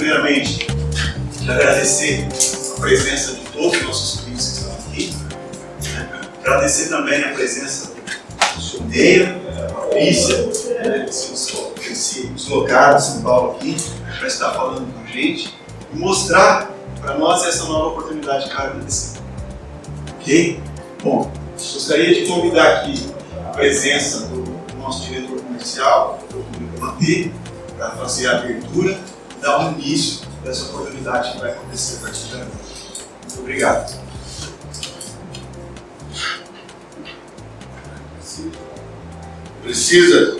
primeiramente, agradecer a presença de todos os nossos clientes que estão aqui. Agradecer também a presença do senhor Neia, da Patrícia, que se deslocaram de São Paulo aqui para estar falando com a gente e mostrar para nós essa nova oportunidade que vai acontecer. Ok? Bom, gostaria de convidar aqui a presença do nosso diretor comercial, o Matê, para fazer a abertura e dar um início dessa oportunidade que vai acontecer a partir de agora. Muito obrigado. Precisa?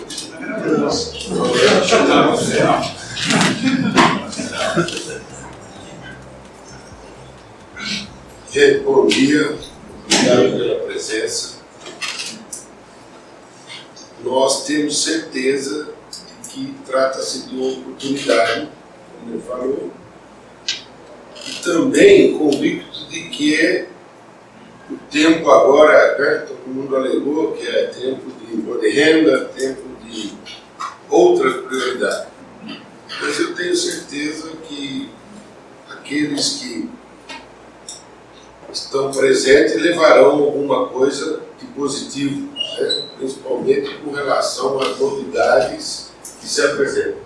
Gente, bom dia. Obrigado pela presença. Nós temos certeza de que trata-se de uma oportunidade, como ele falou, e também convicto de que o tempo agora, né, todo mundo alegou que é tempo de imposto de renda, tempo de outras prioridades. Mas eu tenho certeza que aqueles que estão presentes levarão alguma coisa de positivo, né, principalmente com relação às novidades que se apresentam.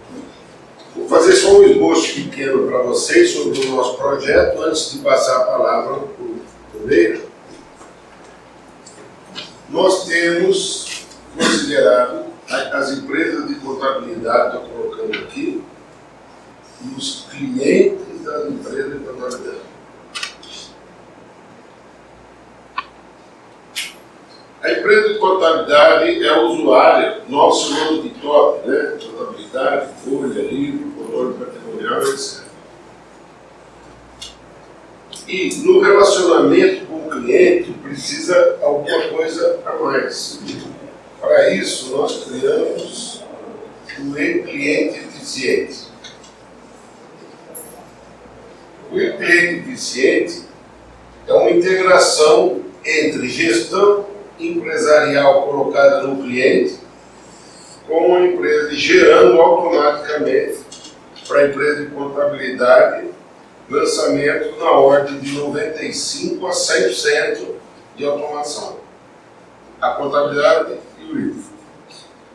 Vou fazer só um esboço pequeno para vocês sobre o nosso projeto, antes de passar a palavra para o Leira. Nós temos considerado as empresas de contabilidade, estou colocando aqui, e os clientes das empresas de contabilidade. A empresa de contabilidade é a usuária, nós chamamos de top, né? Contabilidade, folha, livro, controle patrimonial, etc. E no relacionamento com o cliente precisa alguma coisa a mais. Para isso, nós criamos o e-cliente eficiente. O e-cliente eficiente é uma integração entre gestão empresarial colocada no cliente com a empresa gerando automaticamente para a empresa de contabilidade lançamento na ordem de 95% a 100% de automação. A contabilidade e o livro.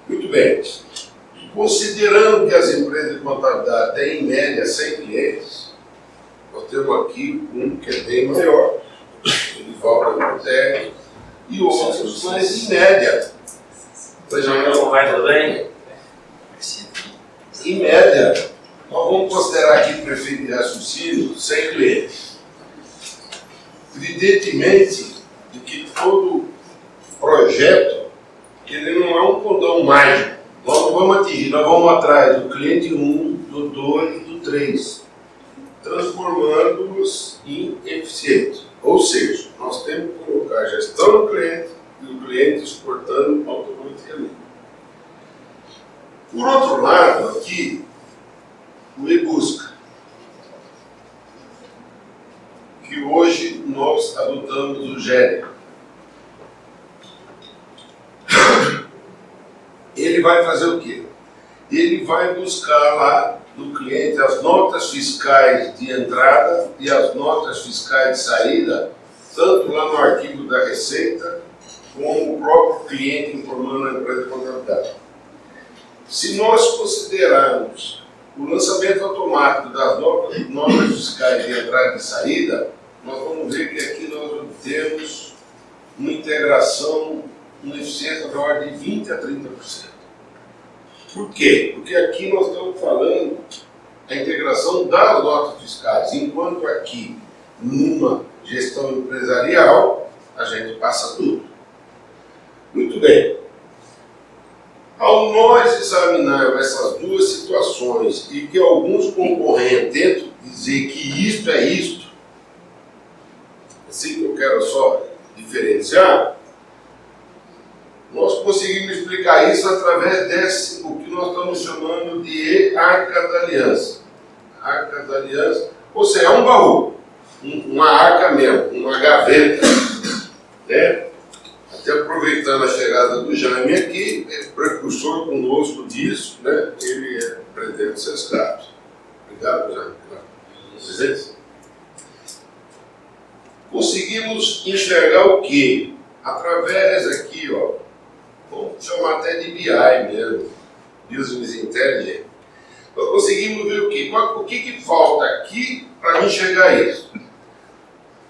Muito bem. Considerando que as empresas de contabilidade têm em média 100 clientes, nós temos aqui um que é bem maior, ele volta no técnico, e outros, mas em média. Não vai tudo bem? Em média, nós vamos considerar aqui prefeito de raciocínio 100 clientes. Evidentemente de que todo projeto ele não é um condão mágico. Nós não vamos atingir, nós vamos atrás do cliente 1, do 2 e do 3, transformando-os em eficientes. Ou seja, nós temos que colocar a gestão do cliente e o cliente exportando automaticamente. Por outro lado, aqui, o e-busca, que hoje nós adotamos o GENERA. Ele vai fazer o quê? Ele vai buscar lá no cliente as notas fiscais de entrada e as notas fiscais de saída, tanto lá no arquivo da Receita, como o próprio cliente informando a empresa de contabilidade. Se nós considerarmos o lançamento automático das notas fiscais de entrada e saída, nós vamos ver que aqui nós obtemos uma integração, uma eficiência da ordem de 20% a 30%. Por quê? Porque aqui nós estamos falando da integração das notas fiscais, enquanto aqui, numa gestão empresarial, a gente passa tudo. Muito bem. Ao nós examinarmos essas duas situações e que alguns concorrentes tentam dizer que isto é isto, assim que eu quero só diferenciar, nós conseguimos explicar isso através desse, o que nós estamos chamando de arca da aliança. Arca da aliança, ou seja, é um baú, uma arca mesmo, uma gaveta, né? Até aproveitando a chegada do Jaime aqui, é precursor conosco disso, né? Ele é presidente do SESCAP. Obrigado pela presença. Conseguimos enxergar o quê? Através aqui, ó, vamos chamar até de BI mesmo, Business Intelligence. Nós conseguimos ver o quê? O que falta aqui para enxergar isso?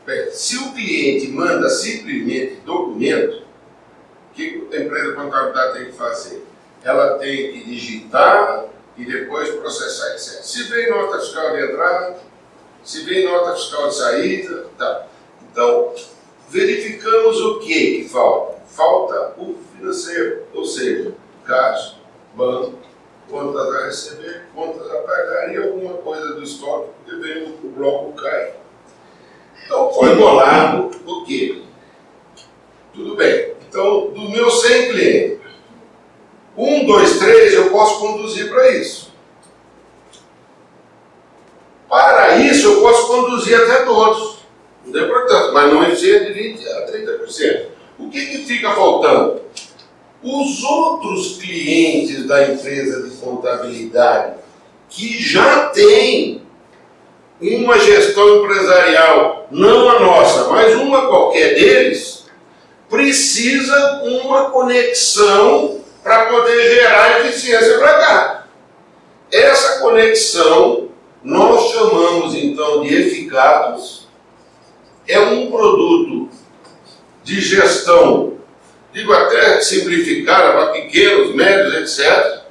Bem, se o cliente manda simplesmente documento, o que a empresa de contabilidade tem que fazer? Ela tem que digitar e depois processar, etc. Se vem nota fiscal de entrada, se vem nota fiscal de saída, tá. Então, verificamos o que falta? Falta o financeiro, ou seja, caixa, banco, contas a receber, contas a pagar e alguma coisa do estoque, porque vem o bloco cai. Então, foi bolado o quê? Tudo bem. Então, dos meus 100 clientes, 1, 2, 3 eu posso conduzir para isso. Para isso, eu posso conduzir até todos. Não tem importância, mas não excede de 20% a 30%. O que fica faltando? Os outros clientes da empresa de contabilidade que já têm uma gestão empresarial, não a nossa, mas uma qualquer deles, precisa uma conexão para poder gerar eficiência para cá. Essa conexão nós chamamos então de Eficatus. É um produto de gestão, digo até simplificada para pequenos, médios, etc.,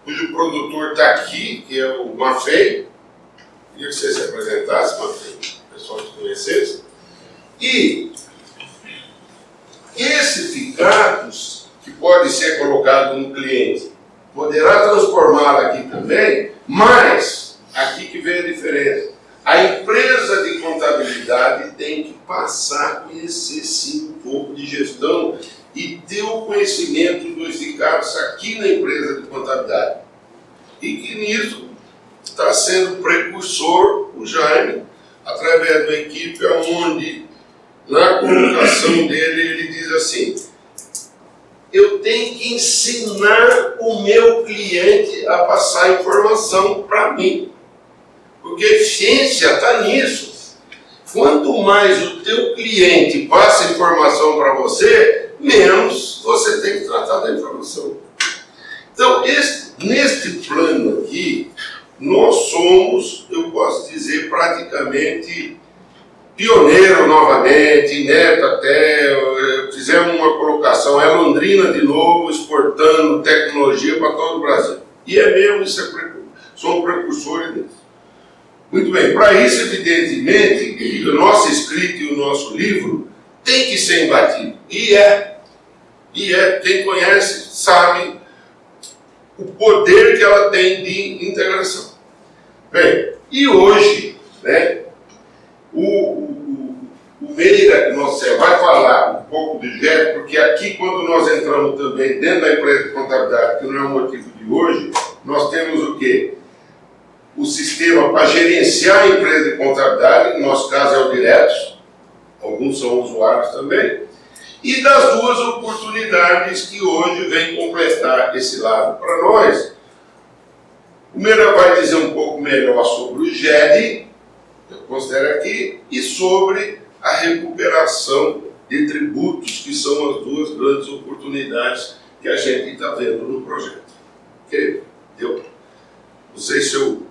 cujo produtor está aqui, que é o Mafei. Queria que você se apresentasse, Mafei, o pessoal te conhecesse. E esse Eficatus, que pode ser colocado no cliente, poderá transformá-lo aqui também, mas aqui que vem a diferença. A empresa de contabilidade tem que passar a conhecer sim um pouco de gestão e ter o conhecimento do Eficatus aqui na empresa de contabilidade. E que nisso está sendo precursor o Jaime, através de uma equipe onde, na comunicação dele, ele diz assim: eu tenho que ensinar o meu cliente a passar informação para mim. Porque a eficiência está nisso. Quanto mais o teu cliente passa informação para você, menos você tem que tratar da informação. Então, neste plano aqui, nós somos, eu posso dizer, praticamente pioneiro novamente, neto até, fizemos uma colocação, é Londrina de novo, exportando tecnologia para todo o Brasil. E é mesmo, isso somos precursores disso. Muito bem, para isso, evidentemente, o nosso escrito e o nosso livro tem que ser embatido. E é. Quem conhece sabe o poder que ela tem de integração. Bem, e hoje, né, o Meira, que você vai falar um pouco do GET, porque aqui, quando nós entramos também dentro da empresa de contabilidade, que não é o motivo de hoje, nós temos o quê? O sistema para gerenciar a empresa de contabilidade, no nosso caso é o Diretos, alguns são usuários também, e das duas oportunidades que hoje vem completar esse lado para nós. O Meira vai dizer um pouco melhor sobre o GED, eu considero aqui, e sobre a recuperação de tributos, que são as duas grandes oportunidades que a gente está vendo no projeto. Ok? Deu? Não sei se eu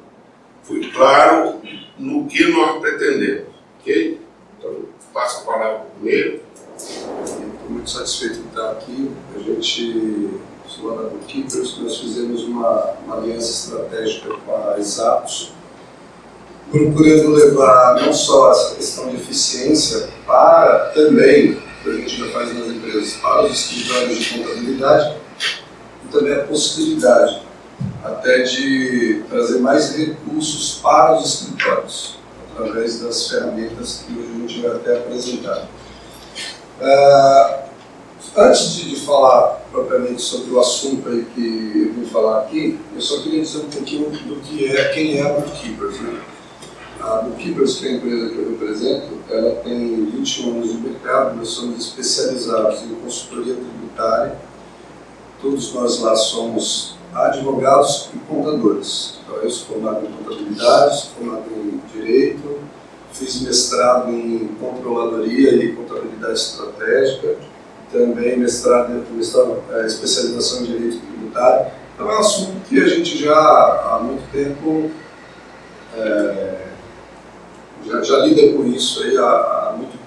fui claro no que nós pretendemos. Ok? Então, passo a palavra para o primeiro. Estou muito satisfeito de estar aqui. A gente, sou lá da Bookkeepers, nós fizemos uma aliança estratégica com a Exatos, procurando levar não só essa questão de eficiência para também, que a gente já faz nas empresas, para os escritórios de contabilidade, e também a possibilidade até de trazer mais recursos para os escritórios, através das ferramentas que hoje a gente vai até apresentar. Antes de falar propriamente sobre o assunto aí que eu vim falar aqui, eu só queria dizer um pouquinho do que é, quem é a Bookkeepers, né? A Bookkeepers, que é a empresa que eu represento, ela tem 21 anos de mercado, nós somos especializados em consultoria tributária, todos nós lá somos advogados e contadores. Então, eu sou formado em contabilidade, sou formado em direito, fiz mestrado em controladoria e contabilidade estratégica, também especialização em direito tributário. Então é um assunto que a gente já há muito tempo já lida com isso aí há muito tempo.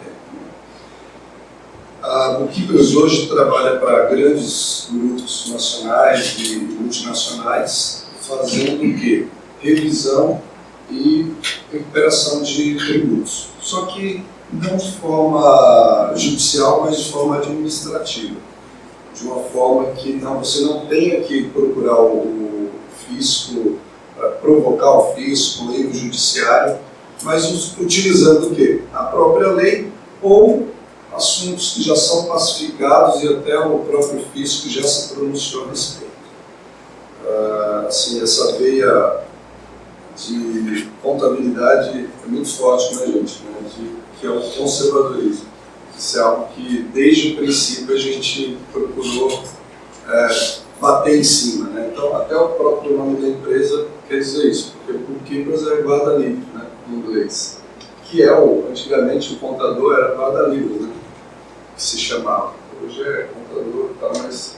A Bookkeepers hoje trabalha para grandes grupos nacionais e multinacionais, fazendo o quê? Revisão e recuperação de tributos. Só que não de forma judicial, mas de forma administrativa. De uma forma que você não tenha que procurar o fisco, para provocar o fisco, o erro judiciário, mas utilizando o quê? A própria lei ou assuntos que já são pacificados e até o próprio fisco já se pronunciou a respeito. Assim, essa veia de contabilidade é muito forte na gente, né? Que é o conservadorismo. Isso é algo que, desde o princípio, a gente procurou bater em cima, né? Então, até o próprio nome da empresa quer dizer isso, porque o Bookkeepers é guarda-livre, né, em inglês. Que antigamente o contador era guarda-livre, né, que se chamava. Hoje é contador, tá, mas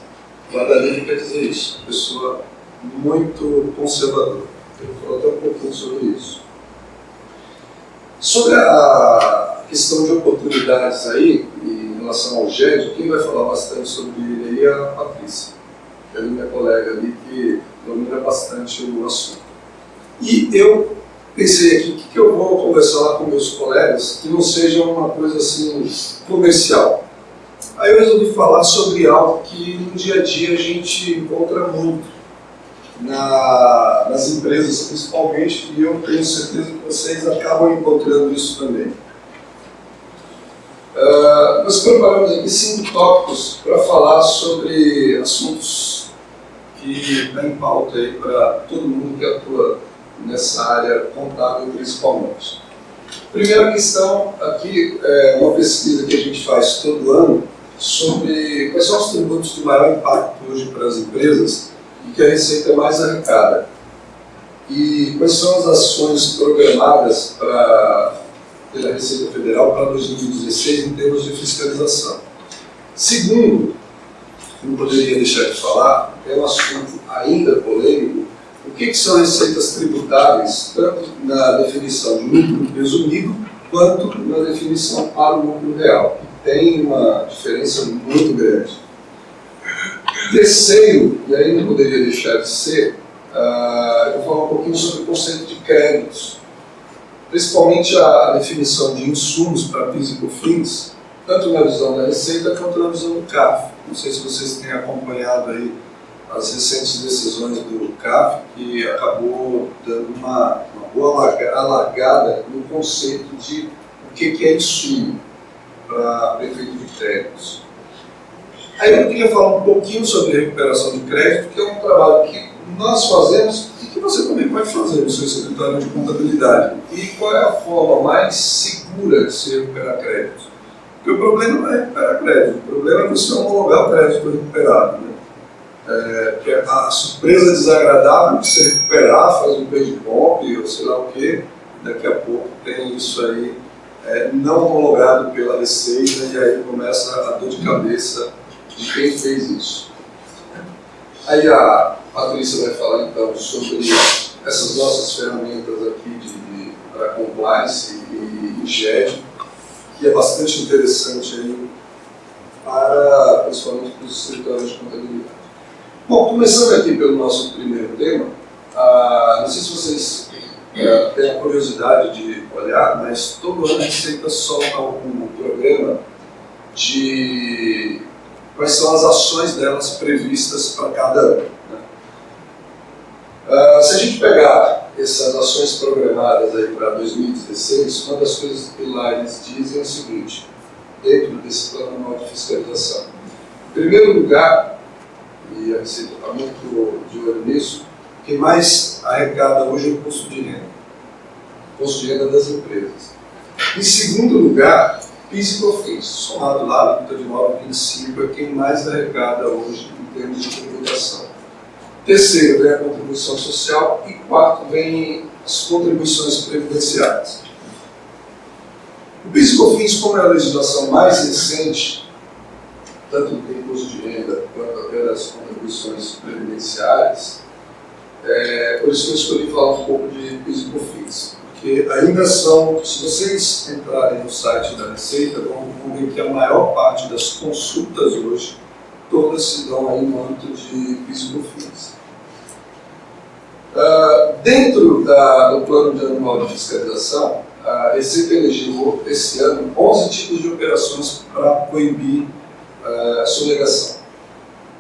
guarda-livre quer dizer isso, pessoa muito conservadora. Eu vou falar até um pouquinho sobre isso. Sobre a questão de oportunidades aí, em relação ao GED, quem vai falar bastante sobre ele aí é a Patrícia, que é a minha colega ali, que domina bastante o assunto. E eu pensei aqui, o que eu vou conversar lá com meus colegas, que não seja uma coisa assim comercial. Aí eu resolvi falar sobre algo que no dia a dia a gente encontra muito nas empresas, principalmente, e eu tenho certeza que vocês acabam encontrando isso também. Nós preparamos aqui 5 tópicos para falar sobre assuntos que estão em pauta aí para todo mundo que atua nessa área contábil, principalmente. Primeira questão aqui é uma pesquisa que a gente faz todo ano sobre quais são os tributos de maior impacto hoje para as empresas e que a Receita mais arrecada. E quais são as ações programadas pela Receita Federal para 2016 em termos de fiscalização. Segundo, não poderia deixar de falar, é um assunto ainda polêmico, o que são receitas tributáveis, tanto na definição de lucro presumido, quanto na definição para o lucro real. Tem uma diferença muito grande. Terceiro, e aí não poderia deixar de ser, eu vou falar um pouquinho sobre o conceito de créditos, principalmente a definição de insumos para PIS e COFINS, tanto na visão da Receita quanto na visão do CAF. Não sei se vocês têm acompanhado aí as recentes decisões do CAF, que acabou dando uma boa alargada no conceito de o que é insumo para efeito de créditos. Aí eu queria falar um pouquinho sobre recuperação de crédito, que é um trabalho que nós fazemos e que você também pode fazer no seu escritório de contabilidade. E qual é a forma mais segura de se recuperar crédito? Porque o problema não é recuperar crédito, o problema é você homologar o crédito recuperado, né? Porque a surpresa desagradável de se recuperar, faz um page comp ou sei lá o que, daqui a pouco tem isso aí não homologado pela Receita e aí começa a dor de cabeça de quem fez isso. Aí a Patrícia vai falar então sobre essas nossas ferramentas aqui para compliance e GED, que é bastante interessante aí principalmente para os escritórios de contabilidade. Bom, começando aqui pelo nosso primeiro tema, não sei se vocês têm a curiosidade de olhar, mas todo ano a Receita solta um programa de quais são as ações delas previstas para cada ano. Né? Se a gente pegar essas ações programadas aí para 2016, uma das coisas que lá eles dizem é o seguinte, dentro desse plano anual de fiscalização. Em primeiro lugar, e a Receita está muito de olho nisso, quem mais arrecada hoje é o imposto de renda. Imposto de renda das empresas. Em segundo lugar, PIS e COFINS, somado lá, a alíquota de 9,25, é quem mais arrecada hoje em termos de tributação. Terceiro, vem a contribuição social. E quarto, vem as contribuições previdenciárias. O PIS e COFINS, como é a legislação mais recente, tanto do imposto de renda quanto apenas contribuições previdenciárias, por isso que eu escolhi falar um pouco de PIS e COFINS. Porque ainda são, se vocês entrarem no site da Receita, vão ver que a maior parte das consultas hoje, todas se dão aí no âmbito de PIS e COFINS. Dentro do plano de anual de fiscalização, a Receita elegeu esse ano 11 tipos de operações para coibir a sonegação.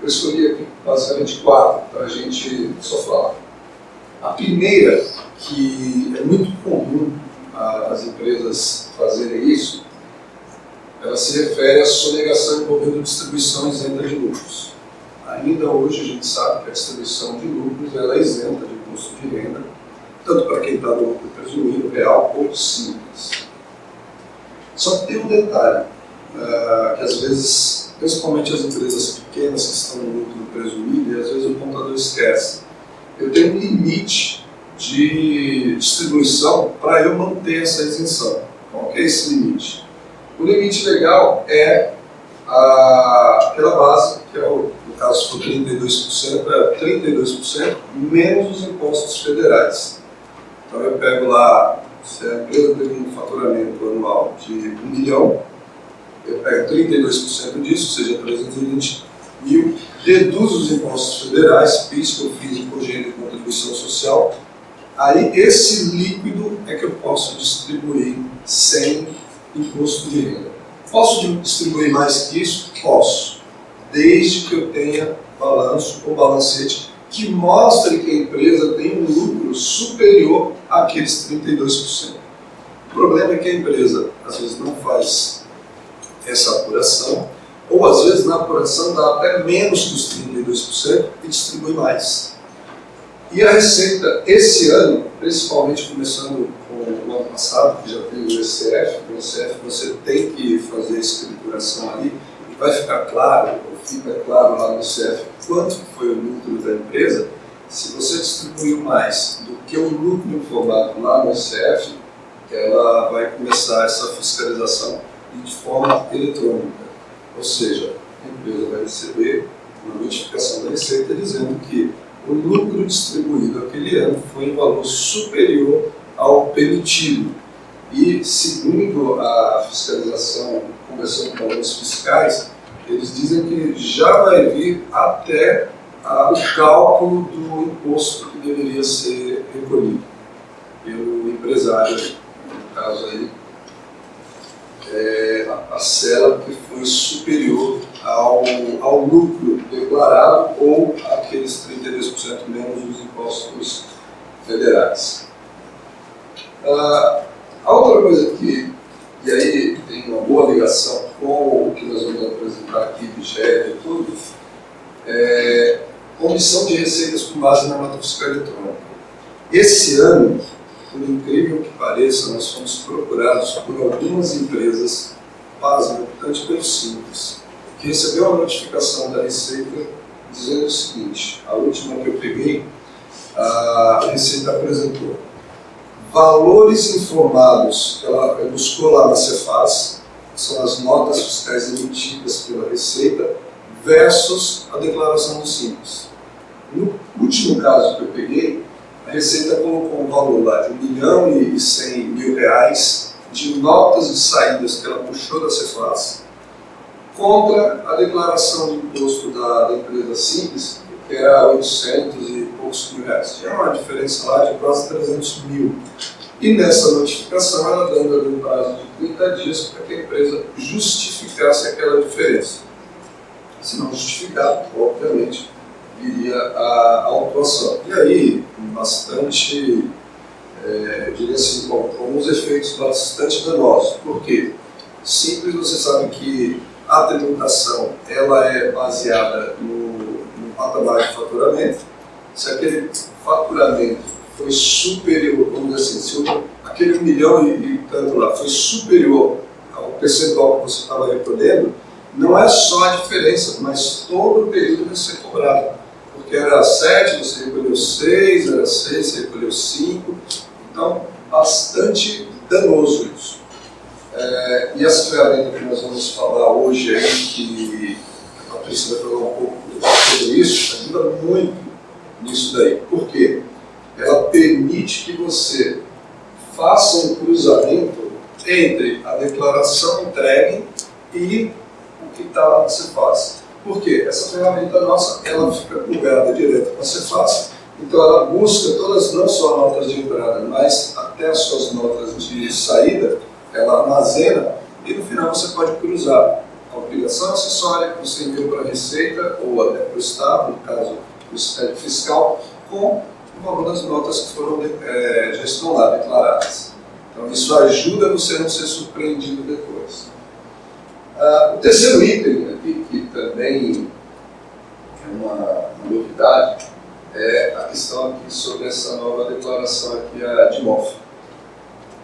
Eu escolhi aqui basicamente 4 para a gente só falar. A primeira, que é muito comum as empresas fazerem isso, ela se refere à sonegação envolvendo distribuição isenta de lucros. Ainda hoje a gente sabe que a distribuição de lucros ela é isenta de imposto de renda, tanto para quem está no lucro presumido, real ou simples. Só que tem um detalhe, que às vezes, principalmente as empresas pequenas que estão no lucro presumido, e às vezes o contador esquece. Eu tenho um limite de distribuição para eu manter essa isenção. Qual que é esse limite? O limite legal é aquela base, que é no caso se for 32%, é 32% menos os impostos federais. Então eu pego lá, se a empresa tem um faturamento anual de 1 milhão, eu pego 32% disso, ou seja, 320 mil, deduzo os impostos federais, PIS, COFINS, imposto de renda e contribuição social. Aí esse líquido é que eu posso distribuir sem imposto de renda. Posso distribuir mais que isso? Posso, desde que eu tenha balanço ou balancete que mostre que a empresa tem um lucro superior àqueles 32%. O problema é que a empresa, às vezes, não faz essa apuração, ou às vezes na apuração dá até menos que os 32% e distribui mais. E a Receita, esse ano, principalmente começando com o ano passado, que já teve o ECF, no ECF você tem que fazer a escrituração ali, e vai ficar claro, ou fica claro lá no ECF, quanto foi o lucro da empresa. Se você distribuiu mais do que o lucro informado lá no ECF, ela vai começar essa fiscalização de forma eletrônica. Ou seja, a empresa vai receber uma notificação da Receita dizendo que o lucro distribuído aquele ano foi em valor superior ao permitido. E, segundo a fiscalização, conversando com alguns fiscais, eles dizem que já vai vir até o cálculo do imposto que deveria ser recolhido pelo empresário, no caso aí, a cela que foi superior ao lucro declarado ou aqueles 32% menos dos impostos federais. A outra coisa que, e aí tem uma boa ligação com o que nós vamos apresentar aqui de GED e tudo, é omissão de receitas com base na nota fiscal eletrônica. Esse ano, por incrível que pareça, nós fomos procurados por algumas empresas, optante pelo Simples, que recebeu uma notificação da Receita dizendo o seguinte: a última que eu peguei, a Receita apresentou valores informados, ela buscou lá na Cefaz, são as notas fiscais emitidas pela Receita, versus a declaração do Simples. No último caso que eu peguei, a Receita colocou um valor lá de R$1.100.000 de notas de saídas que ela puxou da Cefaz contra a declaração de imposto da empresa Simples, que era 800 e poucos mil reais. Tinha uma diferença lá de quase 300 mil. E nessa notificação ela dando ali um prazo de 30 dias para que a empresa justificasse aquela diferença. Se não justificar, obviamente, viria a autuação. E aí, bastante, eu diria assim, com alguns efeitos bastante danosos. Por quê? Simples, você sabe que a tributação ela é baseada no patamar de faturamento. Se aquele faturamento foi superior, vamos dizer assim, se aquele 1 milhão e tanto lá foi superior ao percentual que você estava recolhendo, não é só a diferença, mas todo o período vai ser cobrado. porque era 7, você recolheu 6, era 6, você recolheu 5, então bastante danoso isso. E essa ferramenta que nós vamos falar hoje aí, que a Patrícia vai falar um pouco sobre isso, ajuda muito nisso daí. Por quê? Ela permite que você faça um cruzamento entre a declaração entregue e o que está lá no Cefaz. Por quê? Essa ferramenta nossa, ela fica plugada direto com a Cefaz, então ela busca todas, não só notas de entrada, mas até as suas notas de saída, ela armazena e no final você pode cruzar a obrigação acessória que você enviou para a Receita ou até para o Estado, no caso do sistema fiscal, com o valor das notas que foram, já estão lá declaradas. Então isso ajuda você a não ser surpreendido depois. O terceiro item aqui, que também é uma novidade, é a questão aqui sobre essa nova declaração aqui, a DIMOF.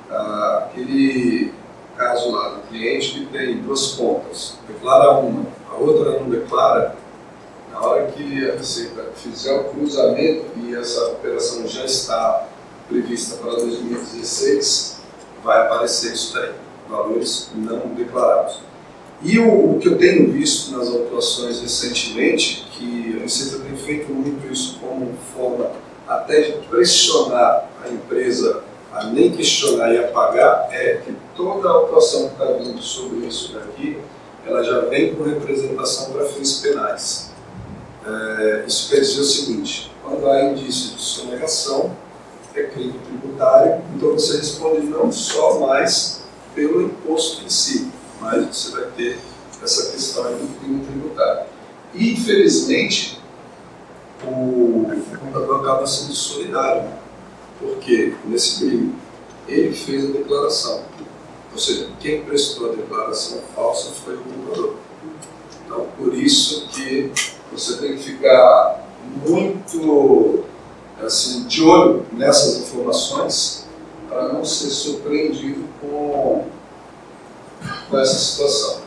Aquele caso lá do cliente que tem duas contas, declara uma, a outra não declara, na hora que a Receita fizer o cruzamento e essa operação já está prevista para 2016, vai aparecer isso daí, valores não declarados. E o que eu tenho visto nas autuações recentemente, que a Receita tem feito muito isso como forma até de pressionar a empresa a nem questionar e a pagar, é que toda a autuação que está vindo sobre isso daqui, ela já vem com representação para fins penais. Isso quer dizer o seguinte: quando há indício de sonegação, é crime tributário, então você responde não só mais pelo imposto em si, mas você vai ter essa questão aí do crime tributário. E, infelizmente, o contador acaba sendo solidário, porque nesse crime ele fez a declaração, ou seja, quem prestou a declaração falsa foi o contador. Então, por isso que você tem que ficar muito assim, de olho nessas informações para não ser surpreendido com essa situação.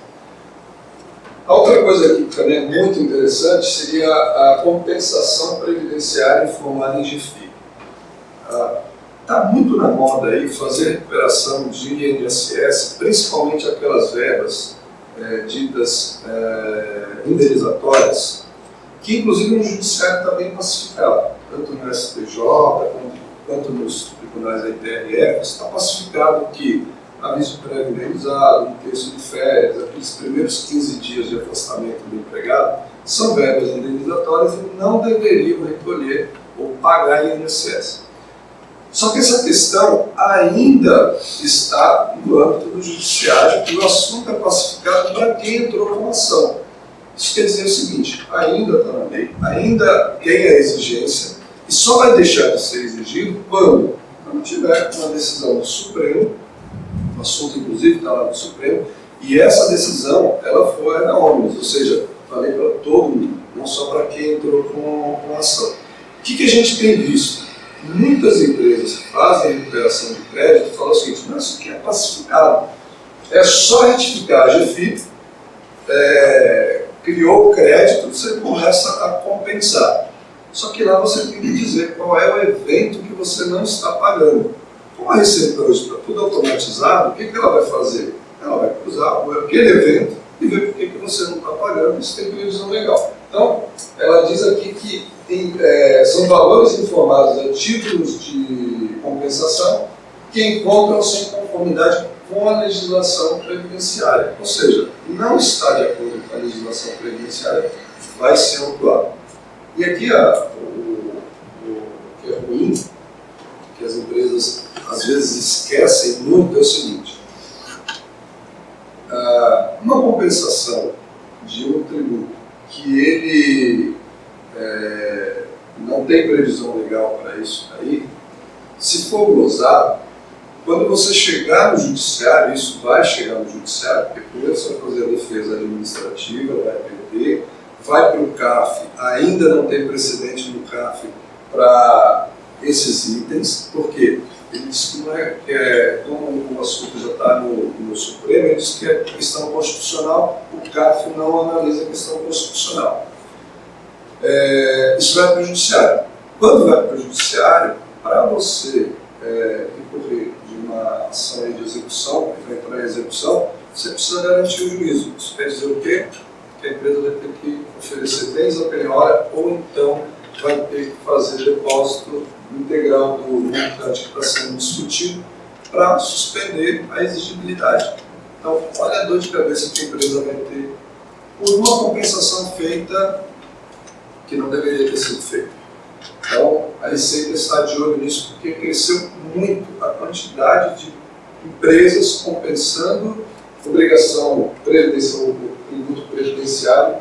A outra coisa aqui que também é muito interessante seria a compensação previdenciária informada em GFII. Está muito na moda aí fazer recuperação de INSS, principalmente aquelas verbas ditas indenizatórias, que inclusive no judiciário está bem pacificado, tanto no STJ quanto nos tribunais da ITRF, está pacificado que aviso prévio indenizado, um terço de férias, aqueles primeiros 15 dias de afastamento do empregado, são verbas indenizatórias e não deveriam recolher ou pagar INSS. Só que essa questão ainda está no âmbito do judiciário e o assunto é pacificado para quem entrou com a ação. Isso quer dizer o seguinte: ainda está na lei, ainda tem a exigência e só vai deixar de ser exigido quando tiver uma decisão do Supremo, o assunto inclusive está lá no Supremo, e essa decisão ela for na omnibus, ou seja, falei para todo mundo, não só para quem entrou com a ação. O que a gente tem visto? Muitas empresas que fazem recuperação de crédito falam o seguinte: não, isso aqui é pacificado, é só retificar a GFII, criou o crédito, você começa a compensar. Só que lá você tem que dizer qual é o evento que você não está pagando. Como a Receita hoje está tudo automatizado, o que ela vai fazer? Ela vai cruzar aquele evento e ver por que você não está pagando, isso tem previsão legal. Então, ela diz aqui que são valores informados a títulos de compensação que encontram-se em conformidade com a legislação previdenciária. Ou seja, não está de acordo com a legislação previdenciária, vai ser autuado. E aqui o que é ruim, que as empresas às vezes esquecem muito, é o seguinte: uma compensação de um tributo que ele não tem previsão legal para isso aí, se for glosado, quando você chegar no judiciário, isso vai chegar no judiciário, porque primeiro você vai fazer a defesa administrativa, vai perder, vai para o CAF, ainda não tem precedente no CAF para esses itens, porque ele diz que não como o assunto já está no Supremo, ele diz que é questão constitucional, o CAF não analisa a questão constitucional. isso vai para o judiciário. Quando vai para o judiciário, para você recorrer de uma ação aí de execução, que vai entrar em execução, você precisa garantir o juízo. Isso quer dizer o quê? Que a empresa vai ter que oferecer bens a penhora ou então vai ter que fazer depósito integral do montante que está sendo discutido para suspender a exigibilidade. Então, olha a dor de cabeça que a empresa vai ter por uma compensação feita que não deveria ter sido feita. Então, a Receita está de olho nisso porque cresceu muito a quantidade de empresas compensando obrigação previdenciária, tributo previdenciário,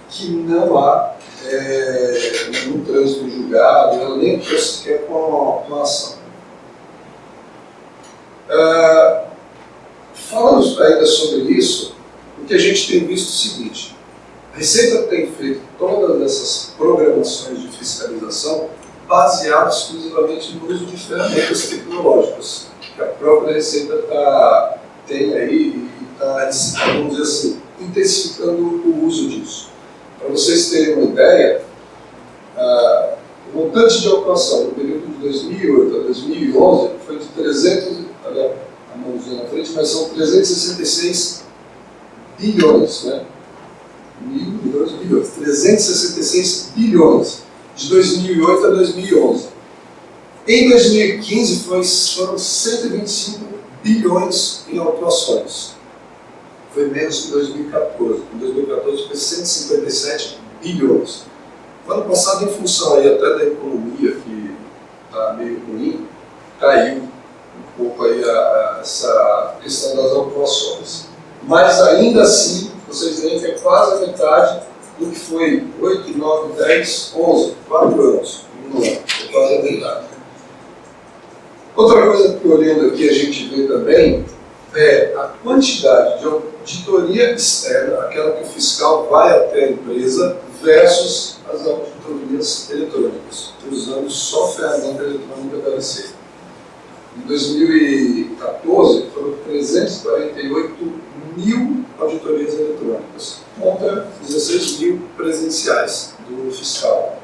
que não há no trânsito julgado, ela nem sequer com a ação. Falando ainda sobre isso, o que a gente tem visto é o seguinte: a Receita tem feito todas essas programações de fiscalização baseadas exclusivamente no uso de ferramentas tecnológicas, que a própria Receita tem aí e está, vamos dizer assim, intensificando o uso disso. Para vocês terem uma ideia, o montante de ocupação no período de 2008 a 2011 foi de 300, olha a mãozinha na frente, mas são 366 bilhões, né? Milhões, bilhões, 366 bilhões, de 2008 a 2011. Em 2015 foram 125 bilhões em autuações. Foi menos que em 2014. Em 2014 foi 157 bilhões. No ano passado, em função aí até da economia, que está meio ruim, caiu um pouco aí essa questão das autuações. Mas ainda assim, vocês veem que é quase a metade do que foi 8, 9, 10, 11, 4 anos. Em um ano, é quase a metade. Outra coisa que olhando aqui a gente vê também é a quantidade de auditoria externa, aquela que o fiscal vai até a empresa, versus as auditorias eletrônicas, usando só ferramenta eletrônica da Receita. Em 2014, foram 348 mil auditorias eletrônicas, contra 16 mil presenciais do fiscal.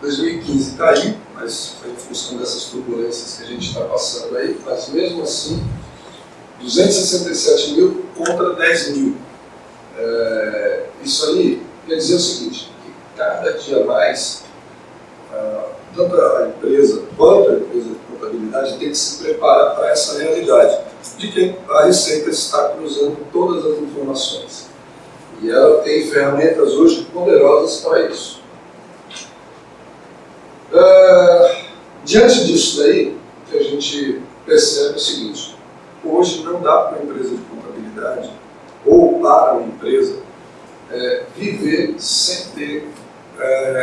2015 caiu, mas foi em função dessas turbulências que a gente está passando aí, mas mesmo assim, 267 mil contra 10 mil. Isso aí quer dizer o seguinte, que cada dia mais, tanto a empresa quanto a empresa de contabilidade tem que se preparar para essa realidade, de que a Receita está cruzando todas as informações. E ela tem ferramentas hoje poderosas para isso. Diante disso daí, o que a gente percebe é o seguinte: hoje não dá para uma empresa de contabilidade ou para uma empresa viver sem ter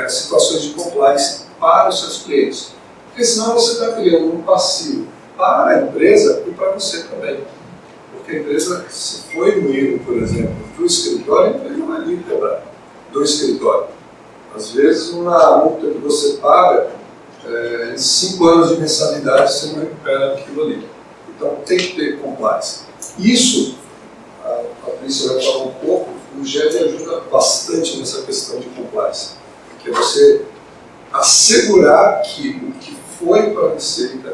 situações de compliance para os seus clientes. Porque senão você está criando um passivo para a empresa e para você também. Porque a empresa, se foi no erro, por exemplo, do escritório, a empresa vai ali quebrar do escritório. Às vezes, uma multa que você paga, em 5 anos de mensalidade, você não recupera aquilo ali. Então, tem que ter compliance. Isso, a Patrícia vai falar um pouco, o GED ajuda bastante nessa questão de compliance. Que é você assegurar que o que foi para a Receita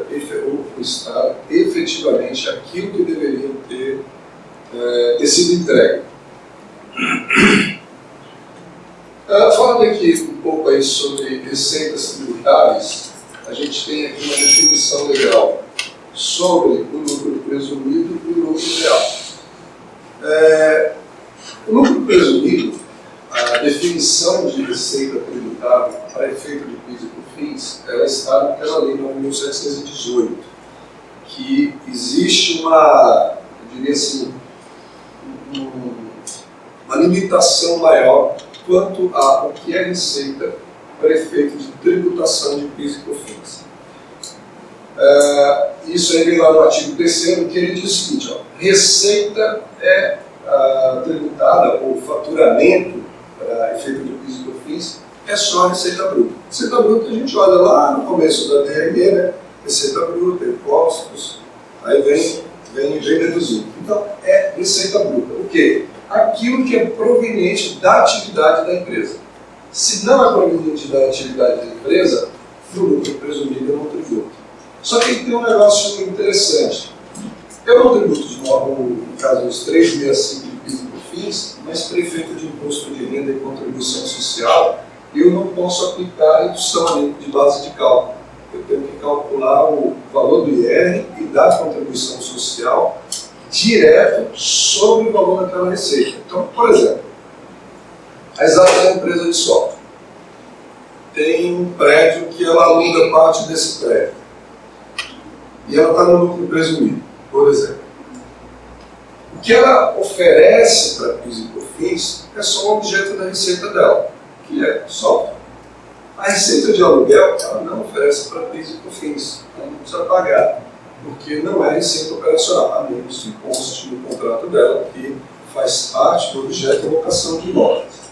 ou para o Estado, efetivamente, aquilo que deveria ter sido entregue. Falando aqui um pouco aí sobre receitas tributáveis, a gente tem aqui uma definição legal sobre o lucro presumido e o lucro real. O lucro presumido, a definição de receita tributável para efeito de PIS e COFINS, ela está naquela lei 9.718, que existe uma, eu diria assim, uma limitação maior quanto ao que é receita para efeito de tributação de PIS e COFINS. Isso aí vem lá no artigo 3º, que ele diz o seguinte: receita é tributada, ou faturamento para efeito de PIS e COFINS, é só a receita bruta. Receita bruta a gente olha lá no começo da DRE, né? Receita bruta, impostos, aí vem deduzido. Então, é receita bruta. O quê? Aquilo que é proveniente da atividade da empresa. Se não é proveniente da atividade da empresa, o lucro presumido eu não tributo. Só que tem um negócio interessante. Eu não tributo de novo, no caso dos 365 de PIS e COFINS, mas prefeito de imposto de renda e contribuição social, eu não posso aplicar a redução de base de cálculo. Eu tenho que calcular o valor do IR e da contribuição social direto sobre o valor daquela receita. Então, por exemplo, a Exatos é uma empresa de software. Tem um prédio que ela aluga parte desse prédio. E ela está no lucro presumido, por exemplo. O que ela oferece para PIS e COFINS é só o objeto da receita dela, que é software. A receita de aluguel, ela não oferece para PIS e COFINS, ela não precisa pagar, porque não é receita operacional, a menos que conste no contrato dela, que faz parte do objeto de locação de imóveis.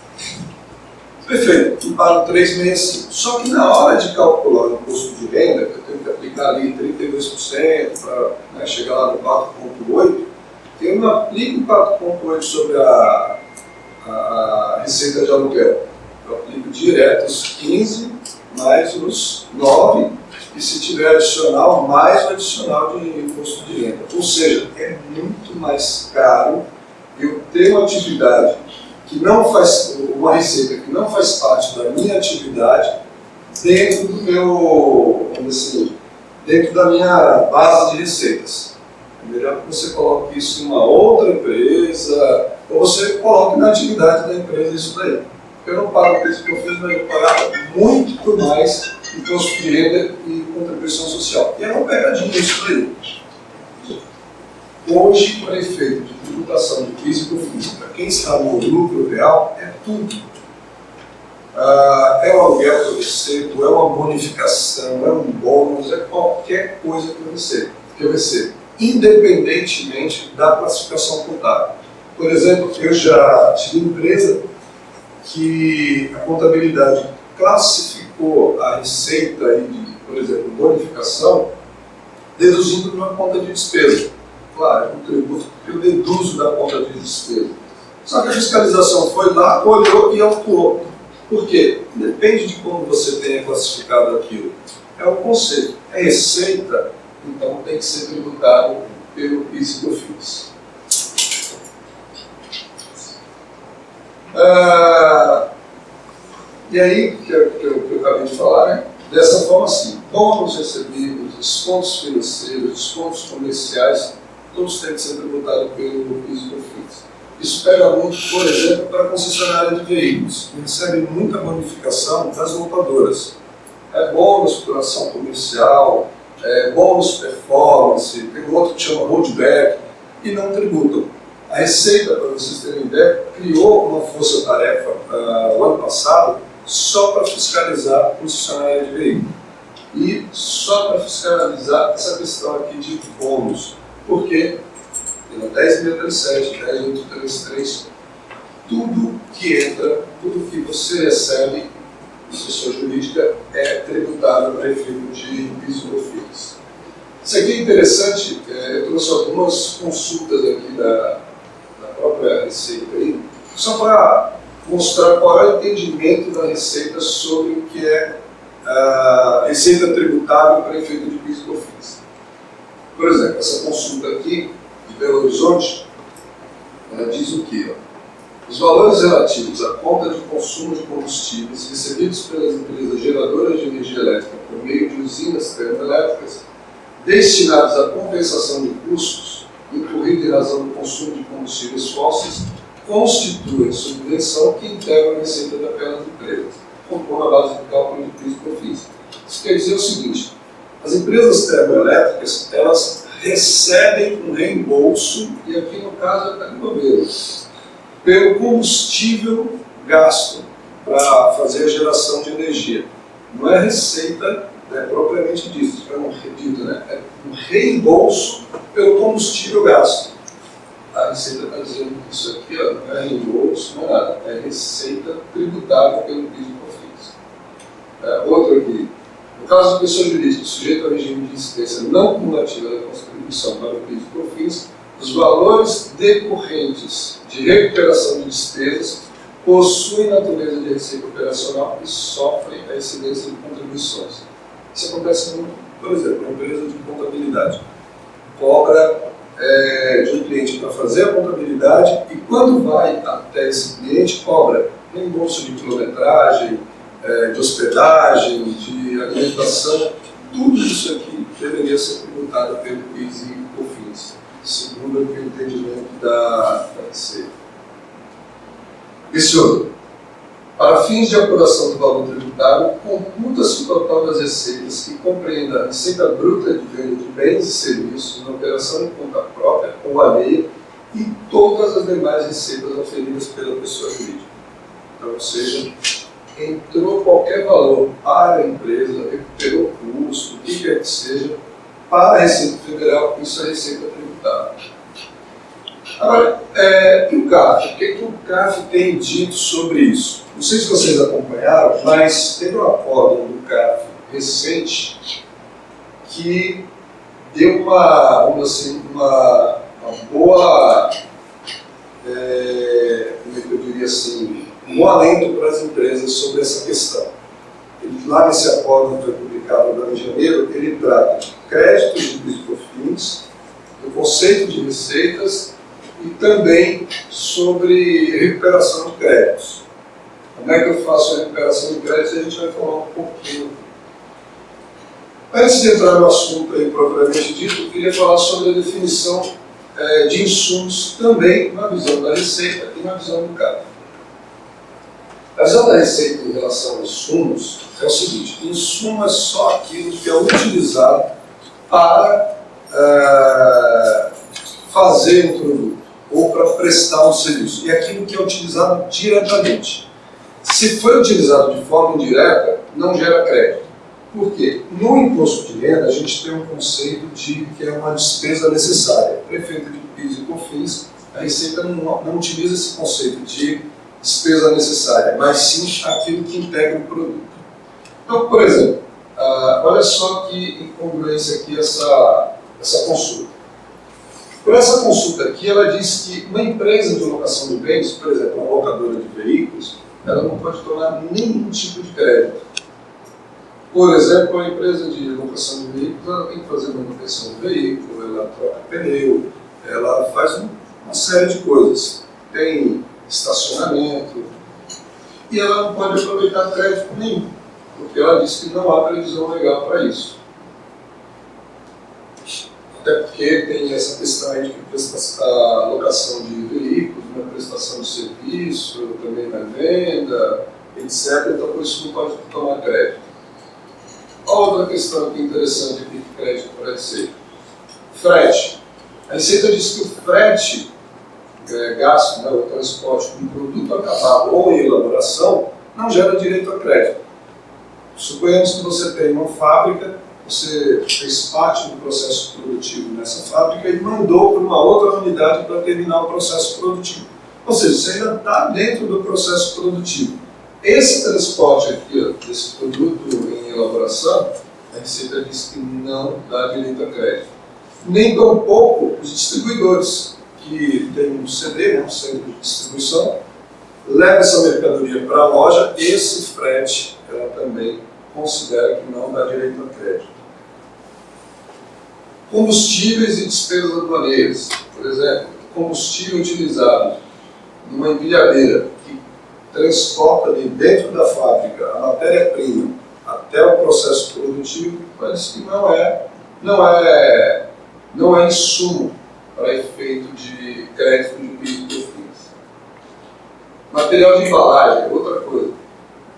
Perfeito, eu pago 365. Só que na hora de calcular o imposto de renda, que eu tenho que aplicar ali 32% para chegar lá no 4,8%, eu não aplico 4,8% sobre a receita de aluguel. Eu aplico direto os 15 mais os 9, e se tiver adicional, mais o adicional de imposto de renda. Ou seja, é muito mais caro eu ter uma atividade que não faz, uma receita que não faz parte da minha atividade dentro do meu, vamos dizer assim, dentro da minha base de receitas. É melhor que você coloque isso em uma outra empresa, ou você coloque na atividade da empresa isso daí. Eu não pago PIS e COFINS, mas eu pago muito mais imposto de renda e contribuição social. E é uma pegadinha isso daí. Hoje, para efeito de tributação de PIS e COFINS, para quem está no lucro real, é tudo. É um aluguel que eu recebo, é uma bonificação, é um bônus, é qualquer coisa que eu recebo, independentemente da classificação contábil. Por exemplo, eu já tive empresa que a contabilidade classificou a receita aí de, por exemplo, bonificação, deduzindo de uma conta de despesa. Claro, é um tributo que eu deduzo da conta de despesa. Só que a fiscalização foi lá, olhou e autuou. Por quê? Depende de como você tenha classificado aquilo. É um conceito. É receita, então tem que ser tributado pelo PIS e COFINS. E aí, que eu acabei de falar, né? Dessa forma assim, bônus recebidos, descontos financeiros, descontos comerciais, todos têm que ser tributados pelo PIS e COFINS. Isso pega muito, por exemplo, para a concessionária de veículos, que recebe muita bonificação das montadoras. É bônus por ação comercial, bônus performance, tem outro que chama rollback, e não tributam. A Receita, para vocês terem ideia, criou uma força-tarefa o ano passado só para fiscalizar a concessionária de veículos. E só para fiscalizar essa questão aqui de bônus. Por quê? Pela 10.037, 10.833, tudo que entra, tudo que você recebe, pessoa jurídica, é tributado para efeito de PIS e COFINS. Isso aqui é interessante, eu trouxe algumas consultas aqui da própria Receita aí, só para mostrar qual é o entendimento da Receita sobre o que é a receita tributável para efeito de PIS e COFINS. Por exemplo, essa consulta aqui de Belo Horizonte, ela diz o quê? Os valores relativos à conta de consumo de combustíveis recebidos pelas empresas geradoras de energia elétrica por meio de usinas termoelétricas destinados à compensação de custos incorridos em razão do consumo de combustíveis fósseis constituem subvenção que integra a receita daquelas empresas, compõe a base de cálculo de PIS e COFINS. Isso quer dizer o seguinte: as empresas termoelétricas, elas recebem um reembolso, e aqui no caso é do governo, pelo combustível gasto para fazer a geração de energia. Não é receita propriamente dito, é um reembolso pelo combustível gasto. A Receita está dizendo que isso aqui não é reembolso, não é nada, é receita tributável pelo PIS e COFINS. Outro aqui. No caso de pessoa jurídica sujeita ao regime de incidência não cumulativa da contribuição para o PIS e COFINS, os valores decorrentes de recuperação de despesas possuem natureza de receita operacional e sofrem a incidência de contribuições. Isso acontece muito, por exemplo, uma empresa de contabilidade. Cobra de um cliente para fazer a contabilidade e quando vai até esse cliente, cobra reembolso de quilometragem, de hospedagem, de alimentação. Tudo isso aqui deveria ser tributado pelo PIS e COFINS, segundo o entendimento da Receita. Esse outro, para fins de apuração do valor tributário, computa-se o total das receitas que compreenda a receita bruta de venda de bens e serviços na operação em conta própria ou alheia e todas as demais receitas oferidas pela pessoa jurídica. Então, ou seja, entrou qualquer valor para a empresa, recuperou custo, o que quer que seja, para a Receita Federal, isso é receita tributária. Agora, e o CARF? O que o CARF tem dito sobre isso? Não sei se vocês acompanharam, mas teve um acórdão do CARF recente que deu uma boa, como é que eu diria assim, um bom alento para as empresas sobre essa questão. Lá nesse acórdão que foi publicado agora em janeiro, ele trata de créditos de PIS e COFINS, do conceito de receitas e também sobre recuperação de créditos. Como é que eu faço a recuperação de créditos? A gente vai falar um pouquinho. Antes de entrar no assunto aí propriamente dito, eu queria falar sobre a definição de insumos também na visão da Receita e na visão do CARF. A visão da Receita em relação aos insumos é o seguinte: insumo é só aquilo que é utilizado para fazer um produto ou para prestar um serviço. E aquilo que é utilizado diretamente. Se for utilizado de forma indireta, não gera crédito. Por quê? No imposto de renda, a gente tem um conceito de que é uma despesa necessária. Prefeito de PIS e COFINS, a Receita não utiliza esse conceito de despesa necessária, mas sim aquilo que integra o produto. Então, por exemplo, olha só que incongruência aqui essa consulta. Por essa consulta aqui, ela diz que uma empresa de locação de bens, por exemplo, uma locadora de veículos, ela não pode tomar nenhum tipo de crédito. Por exemplo, uma empresa de locação de veículos, ela tem que fazer manutenção do veículo, ela troca pneu, ela faz uma série de coisas. Tem estacionamento, e ela não pode aproveitar crédito nenhum, porque ela diz que não há previsão legal para isso. Até porque tem essa questão aí de que a locação de veículos, na prestação de serviço, também na venda, etc. Então, por isso não pode tomar crédito. A outra questão que é interessante aqui de crédito para a Receita: frete. A Receita diz que o frete gasto, né, o transporte de um produto acabado ou em elaboração, não gera direito a crédito. Suponhamos que você tem uma fábrica, você fez parte do processo produtivo nessa fábrica e mandou para uma outra unidade para terminar o processo produtivo. Ou seja, você ainda está dentro do processo produtivo. Esse transporte aqui, ó, desse produto em elaboração, a Receita diz que não dá direito a crédito. Nem tampouco os distribuidores, que tem um CD, né, um centro de distribuição, leva essa mercadoria para a loja, esse frete ela também considera que não dá direito a crédito. Combustíveis e despesas aduaneiras. Por exemplo, combustível utilizado numa empilhadeira que transporta de dentro da fábrica a matéria-prima até o processo produtivo, parece que não é insumo para efeito de crédito de PIS e COFINS. Material de embalagem, outra coisa.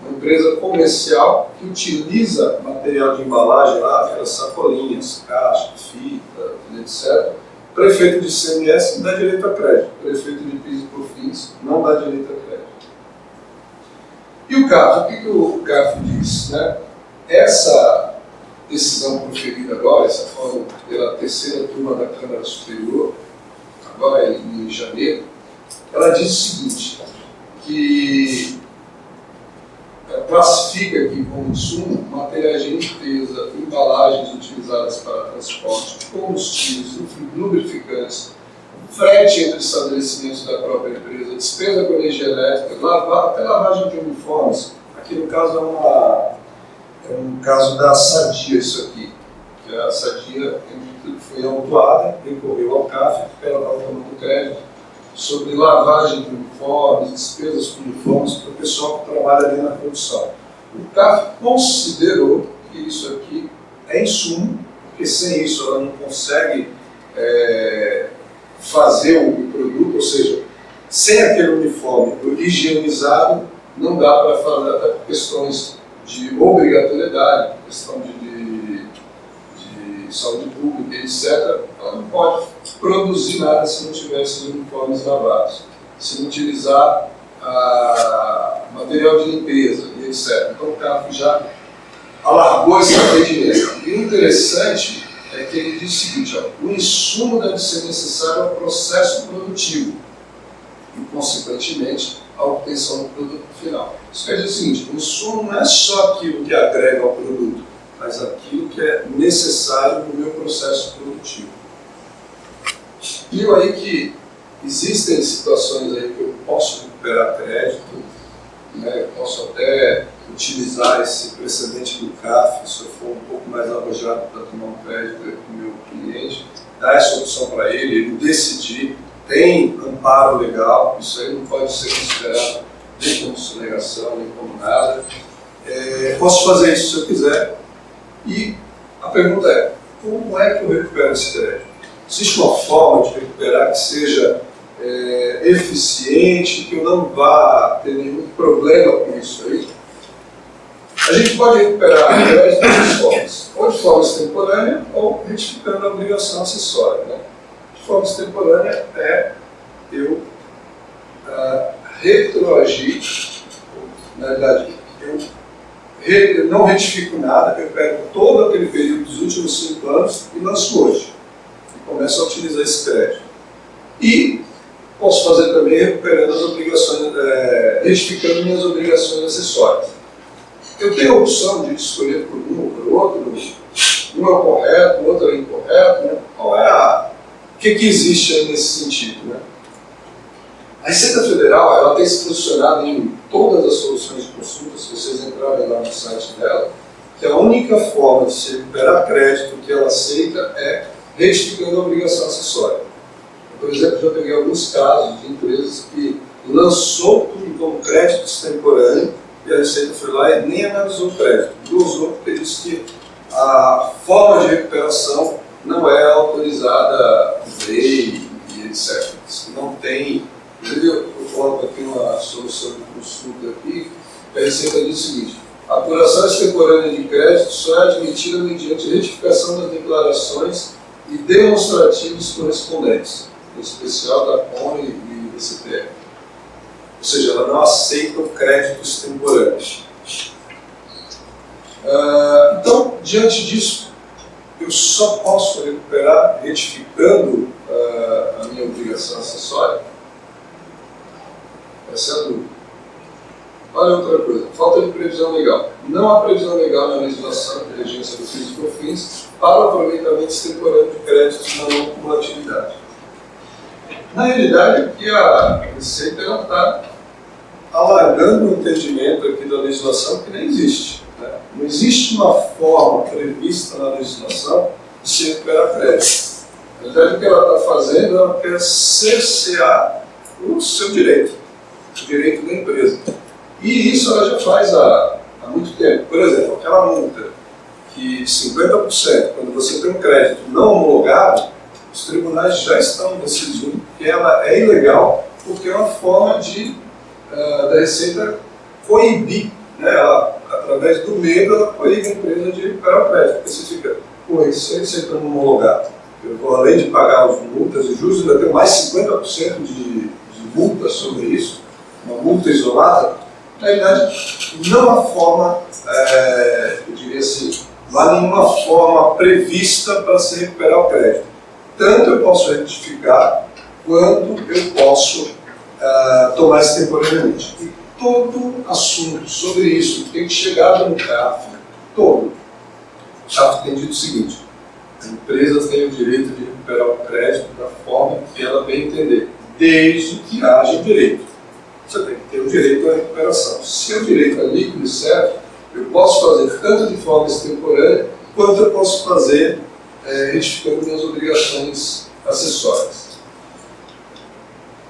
Uma empresa comercial que utiliza material de embalagem lá, aquelas sacolinhas, caixa, fita, etc. Prefeito de ICMS dá direito a crédito. Prefeito de PIS e COFINS não dá direito a crédito. E o CARF? O que o CARF diz? Né? Essa decisão proferida agora, essa forma pela terceira turma da Câmara Superior, agora em janeiro, ela diz o seguinte, que classifica aqui como insumo materiais de limpeza, embalagens utilizadas para transporte, combustíveis, lubrificantes, frete entre estabelecimentos da própria empresa, despesa com energia elétrica, até lavagem de uniformes. Aqui no caso é um caso da Sadia, isso aqui. Que a Sadia foi autuada, recorreu ao CAF, porque ela estava tomando crédito sobre lavagem de uniformes, despesas com uniformes para o pessoal que trabalha ali na produção. O CAF considerou que isso aqui é insumo, porque sem isso ela não consegue fazer o produto, ou seja, sem aquele uniforme higienizado, não dá para fazer até por questões de obrigatoriedade, questão de saúde pública, etc. Ela não pode produzir nada se não tiver esses uniformes lavados, se não utilizar material de limpeza e etc. Então o CAF já alargou esse entendimento. E o interessante é que ele diz o seguinte: ó, o insumo deve ser necessário ao processo produtivo e, consequentemente, à obtenção do produto final. Isso quer dizer o seguinte: o insumo não é só aquilo que agrega ao produto, mas aquilo que é necessário no meu processo produtivo. Viu aí que existem situações aí que eu posso recuperar crédito, né? Eu posso até utilizar esse precedente do CAF, se eu for um pouco mais arrojado para tomar um crédito com o meu cliente, dar essa opção para ele decidir, tem amparo legal, isso aí não pode ser considerado nem como sonegação, nem como nada. Posso fazer isso se eu quiser. E a pergunta é: como é que eu recupero esse crédito? Existe uma forma de recuperar que seja eficiente, que eu não vá ter nenhum problema com isso aí? A gente pode recuperar crédito de duas formas: ou de forma extemporânea, ou retificando a obrigação acessória, né? De forma extemporânea é eu retroagir, na verdade, eu não retifico nada, eu pego todo aquele período dos últimos 5 anos e lanço hoje. E começo a utilizar esse crédito. E posso fazer também recuperando as obrigações, retificando minhas obrigações acessórias. Eu tenho a opção de escolher por um ou por outro, um é o correto, o outro é o incorreto, né? Qual é o que existe aí nesse sentido, né? A Receita Federal ela tem se posicionado em todas as soluções de consulta, se vocês entrarem lá no site dela, que a única forma de se recuperar crédito que ela aceita é retificando a obrigação acessória. Por exemplo, já peguei alguns casos de empresas que lançou tudo como crédito extemporâneo e a Receita foi lá e nem analisou o crédito, usou porque disse que a forma de recuperação não é autorizada por lei e etc. Não tem. Eu coloco aqui uma solução de consulta aqui, a Receita diz o seguinte: a apuração extemporânea de crédito só é admitida mediante retificação das declarações e demonstrativos correspondentes, em especial da CON e da CPF. Ou seja, ela não aceita o crédito extemporâneo. Então, diante disso, eu só posso recuperar retificando a minha obrigação acessória? Essa é a dúvida. Olha outra coisa, falta de previsão legal. Não há previsão legal na legislação de regência do FIS e COFINS para o aproveitamento extemporâneo de créditos na não cumulatividade. Na realidade, aqui a Receita está alargando o entendimento aqui da legislação que nem existe, né? Não existe uma forma prevista na legislação de se recuperar crédito. Na verdade, o que ela está fazendo, ela quer cercear o seu direito, o direito da empresa. E isso ela já faz há muito tempo. Por exemplo, aquela multa que 50%, quando você tem um crédito não homologado, os tribunais já estão decidindo que ela é ilegal, porque é uma forma da Receita coibir, né? Ela, através do medo, ela coíbe a empresa de recuperar o crédito. Porque você fica, pô, isso é Receita não homologado. Eu vou, além de pagar as multas e juros, ainda tenho mais 50% de multa sobre isso, uma multa isolada. Na realidade, não há forma, eu diria assim, não há nenhuma forma prevista para se recuperar o crédito. Tanto eu posso retificar, quanto eu posso tomar extemporaneamente. E todo assunto sobre isso tem chegado no CAF, todo. O CAF tem dito o seguinte: a empresa tem o direito de recuperar o crédito da forma que ela bem entender, desde que haja direito. Você tem que ter o direito à recuperação. Se o direito é líquido e certo, eu posso fazer tanto de forma extemporânea, quanto eu posso fazer retificando minhas obrigações acessórias.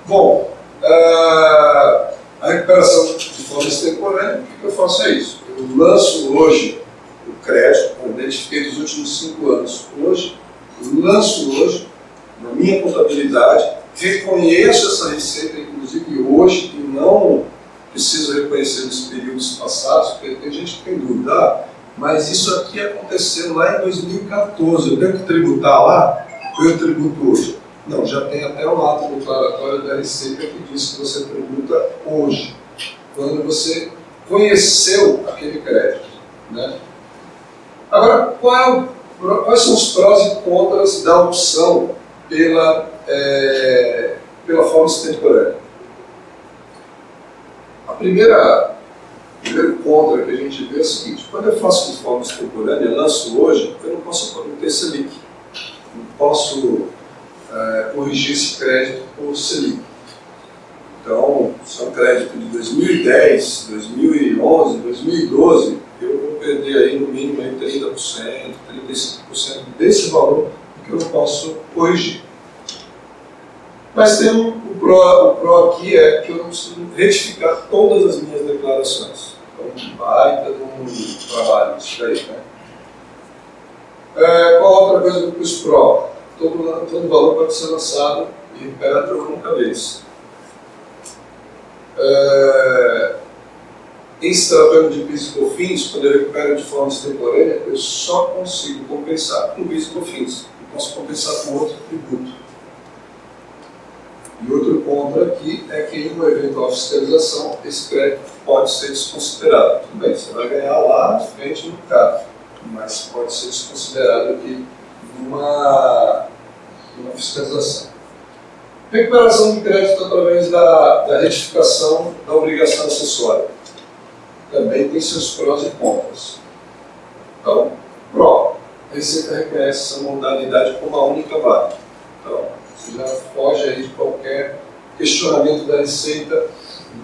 Bom, a recuperação de forma extemporânea, o que eu faço é isso. Eu lanço hoje o crédito, eu identifiquei dos últimos 5 anos hoje, eu lanço hoje, na minha contabilidade, reconheço essa receita, inclusive hoje, e não preciso reconhecer nos períodos passados, porque tem gente que tem dúvida, mas isso aqui aconteceu lá em 2014, eu tenho que tributar lá, eu tributo hoje. Não, já tem até um ato declaratório da Receita que diz que você tributa hoje, quando você conheceu aquele crédito, né? Agora, quais são os prós e contras da opção pela forma extemporânea? O primeiro contra que a gente vê é o seguinte: quando eu faço de forma extemporânea, lanço hoje, eu não posso ter Selic, não posso corrigir esse crédito por Selic. Então, se é um crédito de 2010, 2011, 2012, eu vou perder aí no mínimo aí 30%, 35% desse valor que eu não posso corrigir. Mas tem o pró aqui é que eu não preciso retificar todas as minhas declarações. Então, baita de um trabalho isso daí, né? Qual outra coisa que os pró? Todo valor pode ser lançado e recuperado de uma vez. Em se tratando de PIS e COFINS, quando eu recupero de forma extemporânea, eu só consigo compensar com PIS e COFINS. Eu posso compensar com outro tributo. E outro ponto aqui é que em uma eventual fiscalização, esse crédito pode ser desconsiderado. Tudo bem, você vai ganhar lá na frente no carro, mas pode ser desconsiderado aqui numa fiscalização. Recuperação de crédito através da retificação da obrigação acessória. Também tem seus prós e contras. Então, pró, a Receita reconhece essa modalidade como a única válida. Então, você já foge aí de qualquer questionamento da Receita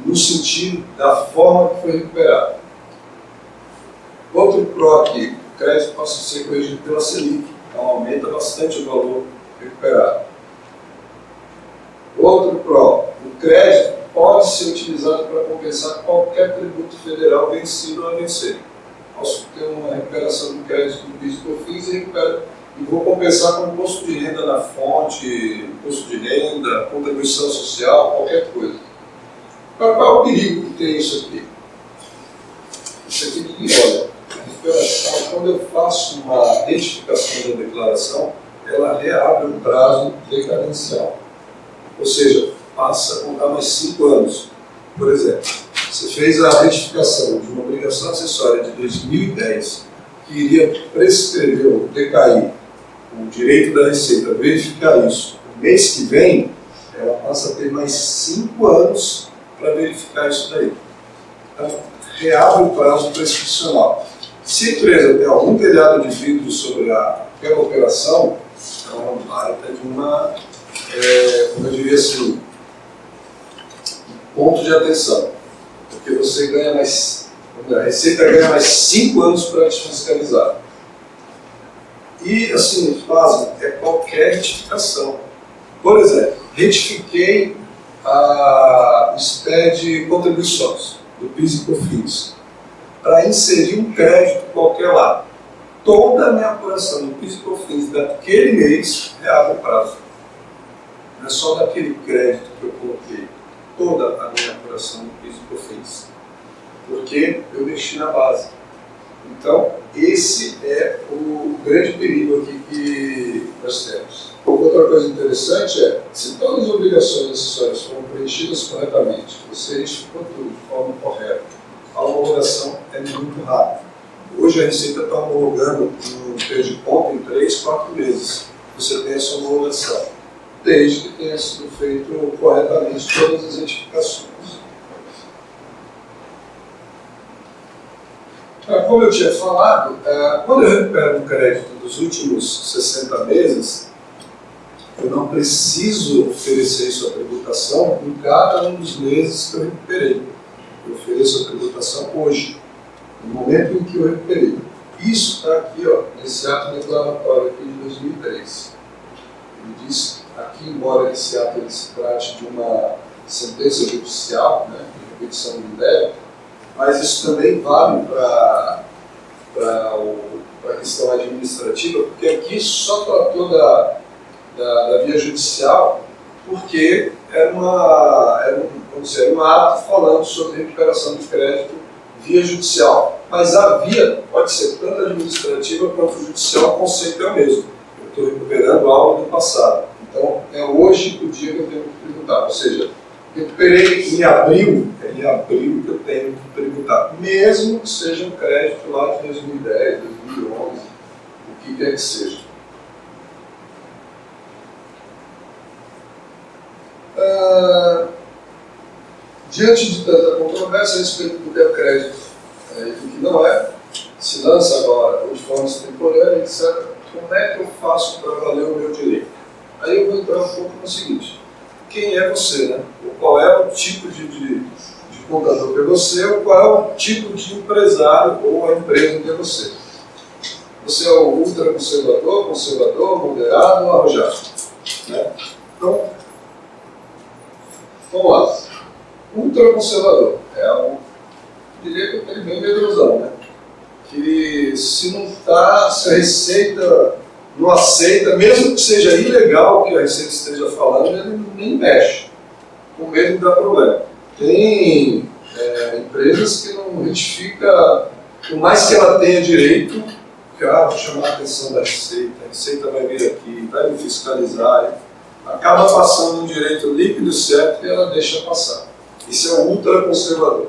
no sentido da forma que foi recuperado. Outro pró aqui, o crédito passa a ser corrigido pela Selic, então aumenta bastante o valor recuperado. Outro pró, o crédito pode ser utilizado para compensar qualquer tributo federal vencido ou a vencer. Posso ter uma recuperação do crédito do PIS e COFINS e vou compensar com imposto de renda na fonte, imposto de renda, contribuição social, qualquer coisa. Qual é o perigo que tem isso aqui? Isso aqui ninguém olha. A recuperação, quando eu faço uma retificação da declaração, ela reabre o prazo decadencial. Ou seja, passa a contar mais 5 anos. Por exemplo, você fez a retificação de uma obrigação acessória de 2010, que iria prescrever ou decair o direito da Receita verificar isso no mês que vem, ela passa a ter mais 5 anos para verificar isso daí. Então, reabre o prazo prescricional. Se a empresa tem algum telhado de vidro sobre aquela operação, ela vai ter de uma, como eu diria assim, ponto de atenção, porque você ganha mais, a Receita ganha mais 5 anos para te fiscalizar. E, assim, básico, é qualquer retificação. Por exemplo, retifiquei o SPE de contribuições, do PIS e COFINS, para inserir um crédito qualquer lá. Toda a minha apuração do PIS e COFINS daquele mês reabre o prazo. Não é só daquele crédito que eu coloquei. Toda a minha apuração do PIS e COFINS. Porque eu mexi na base. Então, esse é o grande perigo aqui que nós temos. Outra coisa interessante é, se todas as obrigações acessórias foram preenchidas corretamente, você retificou tudo de forma correta, a homologação é muito rápida. Hoje a Receita está homologando um período de conta em 3, 4 meses. Você tem essa homologação, desde que tenha sido feito corretamente todas as retificações. Como eu tinha falado, quando eu recupero um crédito dos últimos 60 meses, eu não preciso oferecer isso à tributação em cada um dos meses que eu recuperei. Eu ofereço a tributação hoje, no momento em que eu recuperei. Isso está aqui, ó, nesse ato declaratório aqui de 2003. Ele diz aqui, embora esse ato ele se trate de uma sentença judicial, né, de repetição de débito, mas isso também vale para a questão administrativa, porque aqui só tratou da via judicial, porque era um ato falando sobre recuperação de crédito via judicial. Mas a via pode ser tanto administrativa quanto judicial, o conceito é o mesmo. Eu estou recuperando algo do passado. Então, é hoje o dia que eu tenho que tributar. Ou seja, recuperei em abril, é em abril que eu tenho que tributar. Mesmo que seja um crédito lá de 2010, 2011, o que quer que seja. Diante de tanta controvérsia a respeito do que é crédito e do que não é, se lança agora ou de forma extemporânea, etc., como é que eu faço para valer o meu direito? Aí eu vou entrar um pouco no seguinte: quem é você, né? Qual é o tipo de contador que é você, ou qual é o tipo de empresário ou a empresa que é você? Você é o ultraconservador, conservador, moderado ou arrojado? Né? Então, vamos lá. Ultraconservador diria que ele bem medrosão, né? Que se a Receita não aceita, mesmo que seja ilegal o que a Receita esteja falando, ele nem mexe, com medo de dar problema. Tem empresas que não retifica, por mais que ela tenha direito, que vou chamar a atenção da Receita, a Receita vai vir aqui, vai me fiscalizar, acaba passando um direito líquido certo e ela deixa passar. Isso é um ultraconservador.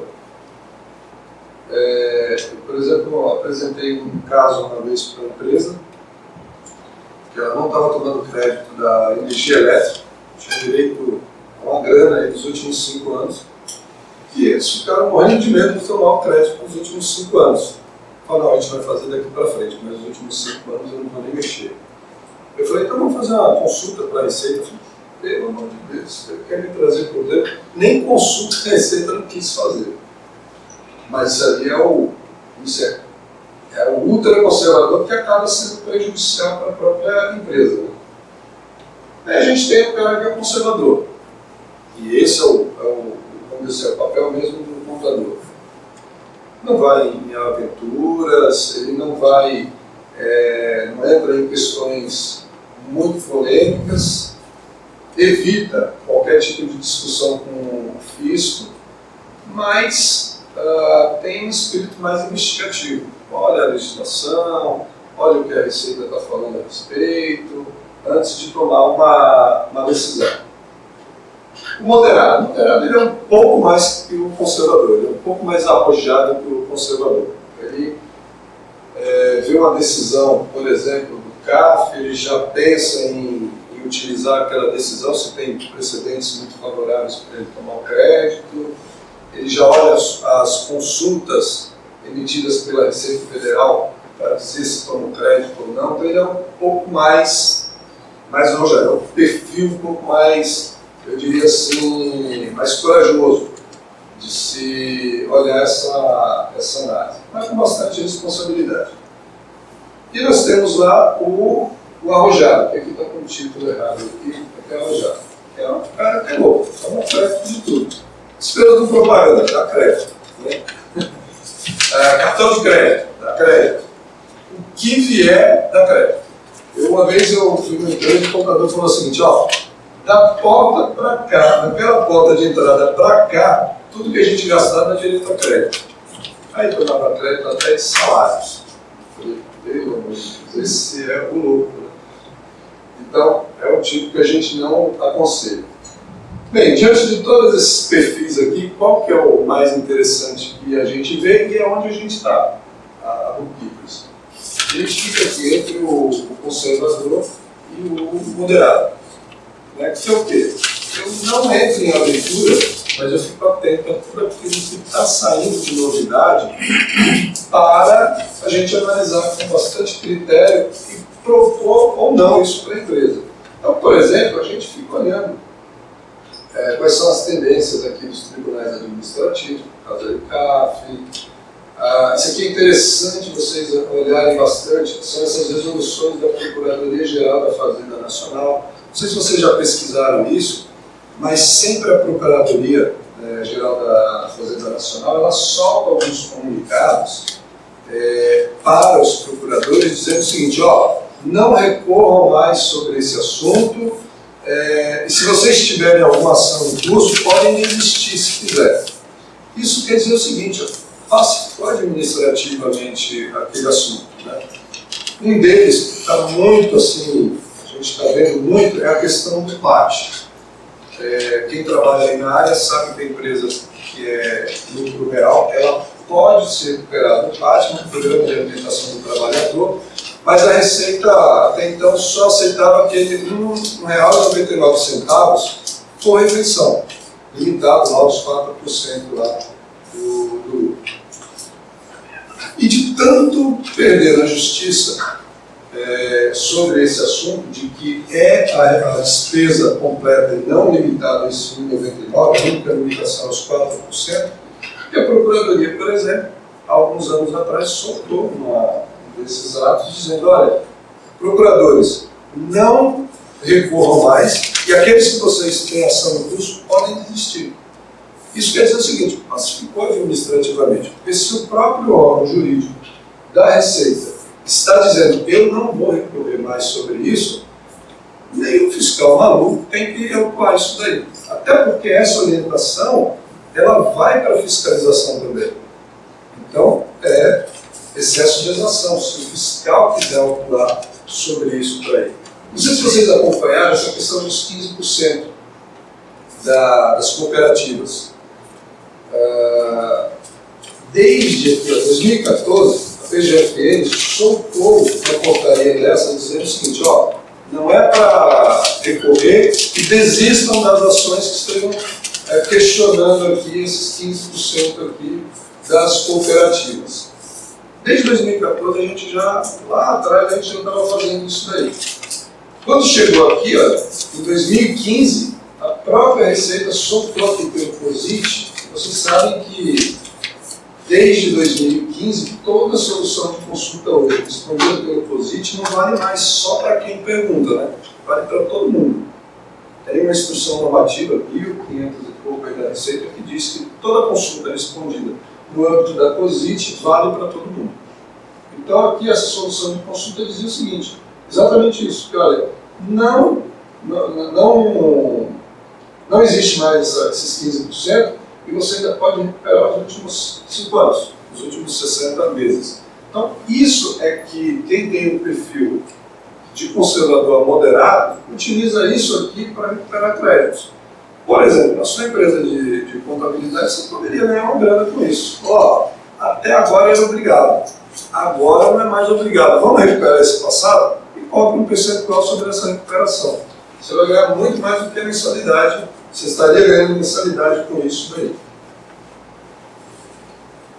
Por exemplo, eu apresentei um caso uma vez para uma empresa que ela não estava tomando crédito da energia elétrica, tinha direito a uma grana aí dos últimos 5 anos, e eles ficaram morrendo de medo de tomar o crédito nos últimos 5 anos. Falaram, não, a gente vai fazer daqui para frente, mas nos últimos 5 anos eu não vou nem mexer. Eu falei, então vamos fazer uma consulta para a Receita. Eu falei, pelo amor de Deus, você quer me trazer problema? Nem consulta a Receita não quis fazer. Mas isso ali é o ultraconservador que acaba sendo prejudicial para a própria empresa. Né? Aí a gente tem o cara que é conservador. E esse vamos dizer, o papel mesmo do contador. Não vai em aventuras, ele não entra em questões muito polêmicas, evita qualquer tipo de discussão com o fisco, mas tem um espírito mais investigativo. Olha a legislação, olha o que a Receita está falando a respeito, antes de tomar uma decisão. O moderado ele é um pouco mais que o conservador, ele é um pouco mais arrojado que o conservador. Ele vê uma decisão, por exemplo, do CAF, ele já pensa em utilizar aquela decisão, se tem precedentes muito favoráveis para ele tomar o crédito, ele já olha as consultas emitidas pela Receita Federal para dizer se toma o crédito ou não, então ele é um pouco mais arrojado, é um perfil um pouco mais, eu diria assim, mais corajoso de se olhar essa análise, mas com bastante responsabilidade. E nós temos lá o arrojado, que aqui está com o título errado, aqui é arrojado. É um cara que é louco, toma crédito de tudo. Esperando propaganda, dá crédito. Né? Cartão de crédito, dá crédito. O que vier, dá crédito. Uma vez eu fui no empresa e o contador falou o seguinte, ó, da porta para cá, daquela porta de entrada para cá, tudo que a gente gastar dá direito a crédito. Aí eu dava crédito até de salários. Eu falei, pelo amor de Deus, esse é o louco. Né? Então, é o tipo que a gente não aconselha. Bem, diante de todos esses perfis aqui, qual que é o mais interessante que a gente vê e é onde a gente está, a Bookkeepers. A gente fica aqui entre o conservador e o moderado. Né? Que é o quê? Eu não entro em aventura, mas eu fico atento a tudo aquilo que está saindo de novidade para a gente analisar com bastante critério e propor ou não isso para a empresa. Então, por exemplo, a gente fica olhando quais são as tendências aqui dos tribunais administrativos, por causa do CAF. Isso aqui é interessante vocês olharem bastante, são essas resoluções da Procuradoria-Geral da Fazenda Nacional. Não sei se vocês já pesquisaram isso, mas sempre a Procuradoria-Geral da Fazenda Nacional, ela solta alguns comunicados para os procuradores dizendo o seguinte: ó, não recorram mais sobre esse assunto, e se vocês tiverem alguma ação em curso, podem desistir se quiser. Isso quer dizer o seguinte: pacificou administrativamente aquele assunto, né? Um deles, que está muito assim, a gente está vendo muito, é a questão do PAT. Quem trabalha aí na área sabe que a empresa que é lucro real, ela pode ser recuperada no PAT, no Programa de Alimentação do Trabalhador, mas a Receita até então só aceitava aquele R$1,99 por refeição, limitado lá aos 4% lá do lucro. E de tanto perder na justiça sobre esse assunto, de que a despesa completa e não limitada a esse R$1,99, a única limitação aos 4%, e a Procuradoria, por exemplo, há alguns anos atrás, soltou um desses atos dizendo: olha, procuradores, não recorram mais, e aqueles que vocês têm ação em curso podem desistir. Isso quer dizer o seguinte: pacificou administrativamente, porque se o próprio órgão jurídico da Receita está dizendo eu não vou recorrer mais sobre isso, nem o fiscal maluco tem que atuar isso daí. Até porque essa orientação, ela vai para a fiscalização também. Então, é excesso de exação, se o fiscal quiser atuar sobre isso para ele. Não sei se vocês acompanharam essa questão dos 15% das cooperativas. Desde 2014, a PGFN soltou uma portaria dessa dizendo o seguinte: ó, não é para recorrer e desistam das ações que estejam questionando aqui esses 15% aqui das cooperativas. Desde 2014 a gente lá atrás a gente já estava fazendo isso daí. Quando chegou aqui, ó, em 2015, a própria Receita soltou aqui pelo COSIT. Vocês sabem que desde 2015 toda solução de consulta hoje respondida pelo COSIT não vale mais só para quem pergunta, né? Vale para todo mundo. Tem uma instrução normativa, 1.500 e pouco aí da Receita, que diz que toda consulta respondida no âmbito da COSIT vale para todo mundo. Então aqui essa solução de consulta dizia o seguinte, exatamente isso, que olha, não existe mais esses 15% e você ainda pode recuperar os últimos 5 anos, os últimos 60 meses. Então isso é que quem tem um perfil de conservador moderado utiliza isso aqui para recuperar créditos. Por exemplo, na sua empresa de contabilidade, você poderia ganhar uma grana com isso. Ó, até agora era obrigado, agora não é mais obrigado. Vamos recuperar esse passado e cobre um percentual sobre essa recuperação. Você vai ganhar muito mais do que a mensalidade, você estaria ganhando mensalidade com isso daí.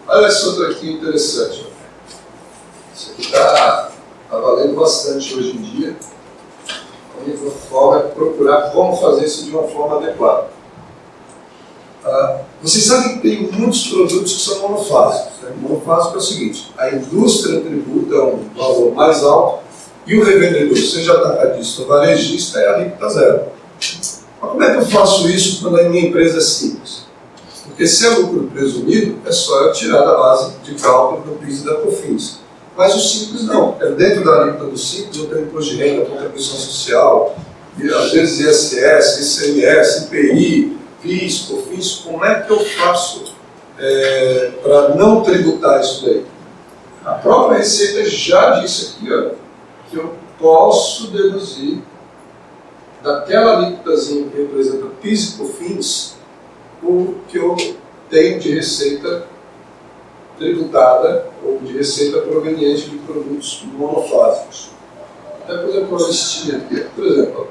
Olha esse outro aqui interessante. Isso aqui está valendo bastante hoje em dia. A única forma é procurar como fazer isso de uma forma adequada. Vocês sabem que tem muitos produtos que são monofásicos. Né? Monofásico é o seguinte: a indústria tributa um valor mais alto e o revendedor, seja atacadista ou varejista, é alíquota zero. Mas como é que eu faço isso quando a minha empresa é simples? Porque se é lucro presumido, é só eu tirar da base de cálculo do PIS e da COFINS. Mas o simples não. Dentro da alíquota do simples eu tenho imposto de renda, contribuição social, e às vezes ISS, ICMS, IPI, PIS, COFINS. Como é que eu faço para não tributar isso daí? A própria Receita já disse aqui, ó, que eu posso deduzir daquela alíquotazinha que representa PIS e COFINS o que eu tenho de receita tributada ou de receita proveniente de produtos monofásicos. Até, por exemplo, uma listinha aqui. Por exemplo,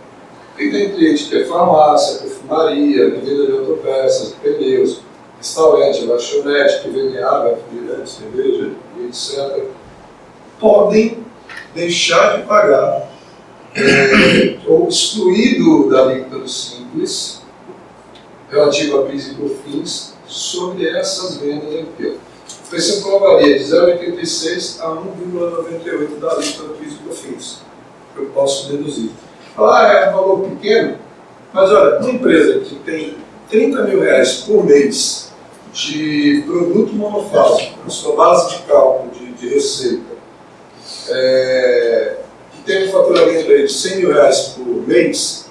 quem tem cliente que é farmácia, perfumaria, venda de autopeças, pneus, restaurante, lanchonete, que vende água, refrigerante, cerveja e etc., podem deixar de pagar ou excluído da alíquota do Simples, relativo a PIS e COFINS, sobre essas vendas aqui. O percentual varia de 0,86 a 1,98 da alíquota do PIS e COFINS, que eu posso deduzir. Falar, é um valor pequeno, mas olha, uma empresa que tem R$30 mil por mês de produto monofásico, na sua base de cálculo de receita, que tem um faturamento aí de R$100 mil por mês,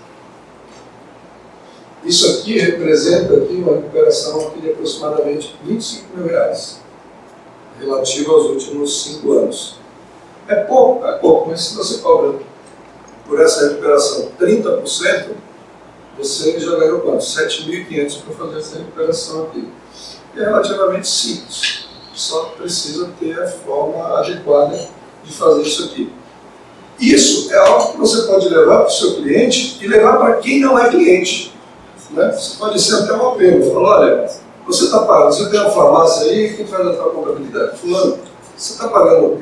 isso aqui representa aqui uma recuperação aqui de aproximadamente R$25 mil, relativo aos últimos 5 anos. É pouco, mas se você cobra por essa recuperação 30%, você já ganhou quanto? 7.500 para fazer essa recuperação aqui. E é relativamente simples, só precisa ter a forma adequada de fazer isso aqui. Isso é algo que você pode levar para o seu cliente e levar para quem não é cliente. Né? Você pode ser até um apelo, falar, olha, você está pagando, você tem uma farmácia aí, quem faz a sua contabilidade? Fulano, você está pagando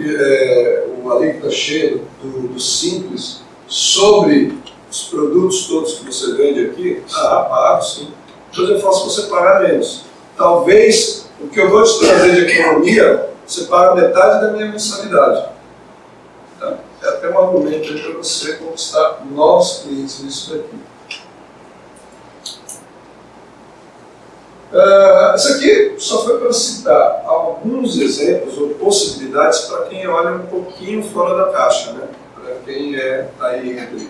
o alíquota cheio do Simples sobre os produtos todos que você vende aqui? Ah, pago sim. Então eu faço você pagar menos. Talvez o que eu vou te trazer de economia, você paga metade da minha mensalidade. Tá? É até um argumento para você conquistar novos clientes nisso daqui. Isso aqui só foi para citar alguns exemplos ou possibilidades para quem olha um pouquinho fora da caixa, né? Para quem está aí entre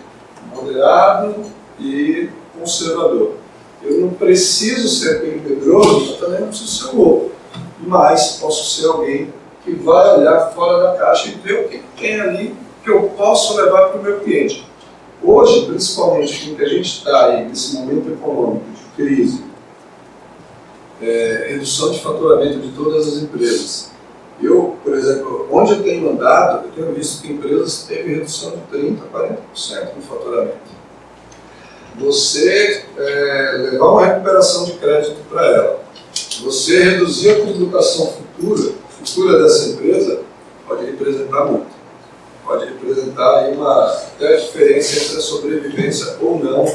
moderado e conservador. Eu não preciso ser aquele medroso, eu também não preciso ser louco, mas posso ser alguém que vai olhar fora da caixa e ver o que tem ali que eu posso levar para o meu cliente. Hoje, principalmente, em que a gente está aí nesse momento econômico de crise, redução de faturamento de todas as empresas. Eu, por exemplo, onde eu tenho andado, eu tenho visto que empresas teve redução de 30% a 40% no faturamento. Você levar uma recuperação de crédito para ela, você reduzir a tributação futura dessa empresa, pode representar muito. Pode representar aí até a diferença entre a sobrevivência ou não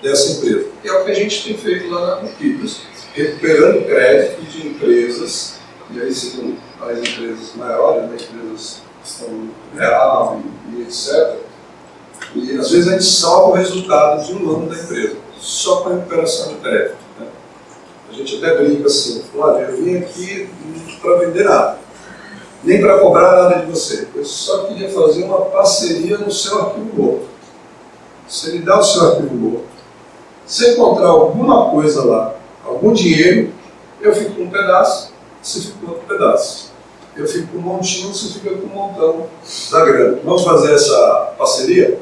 dessa empresa. E é o que a gente tem feito lá na Conquipers, recuperando crédito de empresas, e aí seriam as empresas maiores, né, empresas que estão no real e etc. E às vezes a gente salva o resultado de um ano da empresa, só com a recuperação de crédito. Né? A gente até brinca assim, Flávio, eu vim aqui para vender nada, nem para cobrar nada de você. Eu só queria fazer uma parceria no seu arquivo morto. Se ele dá o seu arquivo morto, se encontrar alguma coisa lá, algum dinheiro, eu fico com um pedaço, você fica com outro pedaço. Eu fico com um montinho, você fica com um montão da grana. Vamos fazer essa parceria?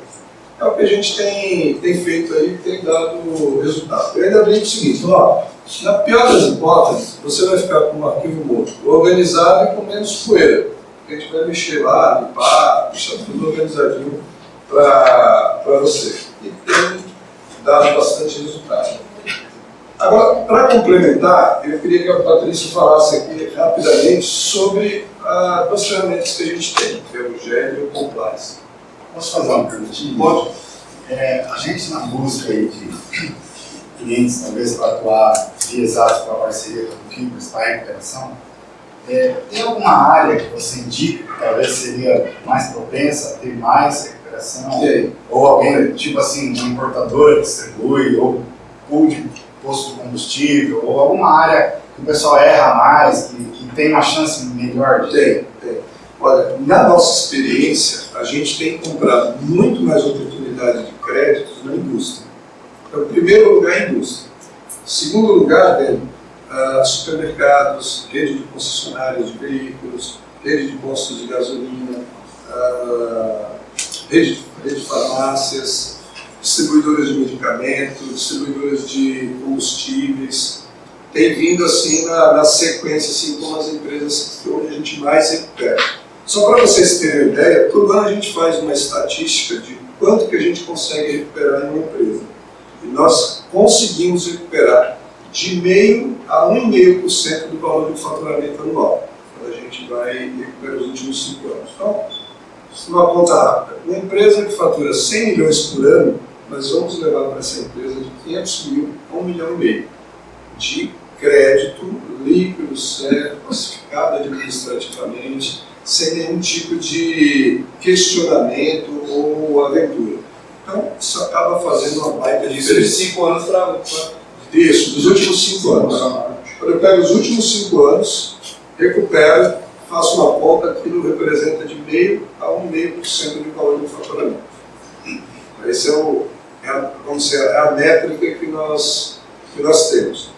É o que a gente tem feito aí, que tem dado resultado. Eu ainda brinco o seguinte, ó, na pior das hipóteses, você vai ficar com um arquivo morto, organizado e com menos poeira. A gente vai mexer lá, limpar, deixar tudo organizadinho para você. E tem dado bastante resultado. Agora, para complementar, eu queria que a Patrícia falasse aqui rapidamente sobre as duas ferramentas que a gente tem, que é o GEL e o Compliance. Posso fazer uma perguntinha? Pode. A gente, na busca aí de clientes, talvez para atuar de exato com a parceria com o Conquipers para a recuperação, tem alguma área que você indica que talvez seria mais propensa a ter mais recuperação? Ou alguém, tipo assim, uma importadora que distribui, ou de posto de combustível, ou alguma área que o pessoal erra mais, que tem uma chance melhor de... Tem. Olha, na nossa experiência, a gente tem comprado muito mais oportunidade de créditos na indústria. Então, em primeiro lugar, a indústria. Em segundo lugar, vem supermercados, rede de concessionárias de veículos, rede de postos de gasolina, rede de farmácias, distribuidoras de medicamentos, distribuidoras de combustíveis. Tem vindo assim na sequência, assim como as empresas onde a gente mais recupera. Só para vocês terem uma ideia, todo ano a gente faz uma estatística de quanto que a gente consegue recuperar em uma empresa. E nós conseguimos recuperar de 0,5% a 1,5% do valor do faturamento anual, quando a gente vai recuperar os últimos 5 anos. Então, uma conta rápida. Uma empresa que fatura 100 milhões por ano, nós vamos levar para essa empresa de 500 mil a 1,5 milhão de crédito líquido, sério, classificado administrativamente, sem nenhum tipo de questionamento ou aventura. Então, isso acaba fazendo uma baita diferença. 5 anos para... Isso, dos últimos 5 anos. Quando eu pego os últimos 5 anos, recupero, faço uma conta, aquilo representa de 0,5% a 1,5% de valor do faturamento. Esse vamos dizer, é a métrica que nós temos.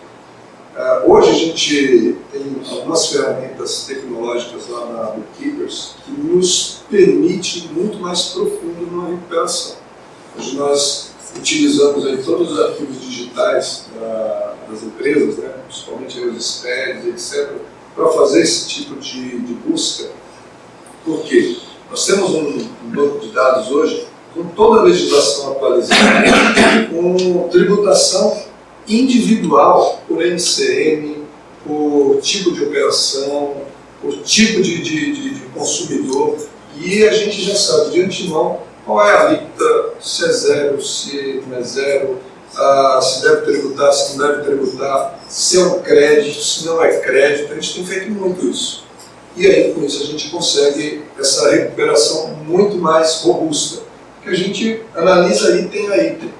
Hoje a gente tem algumas ferramentas tecnológicas lá na Bookkeepers que nos permitem muito mais profundo numa recuperação. Hoje nós utilizamos aí todos os arquivos digitais das empresas, né, principalmente os SPEDs, etc., para fazer esse tipo de busca. Por quê? Nós temos um banco de dados hoje com toda a legislação atualizada, com tributação individual por NCM, por tipo de operação, por tipo de consumidor, e a gente já sabe de antemão qual é a alíquota, se é zero, se não é zero, se deve tributar, se não deve tributar, se é um crédito, se não é crédito. A gente tem feito muito isso. E aí, com isso, a gente consegue essa recuperação muito mais robusta, que a gente analisa item a item,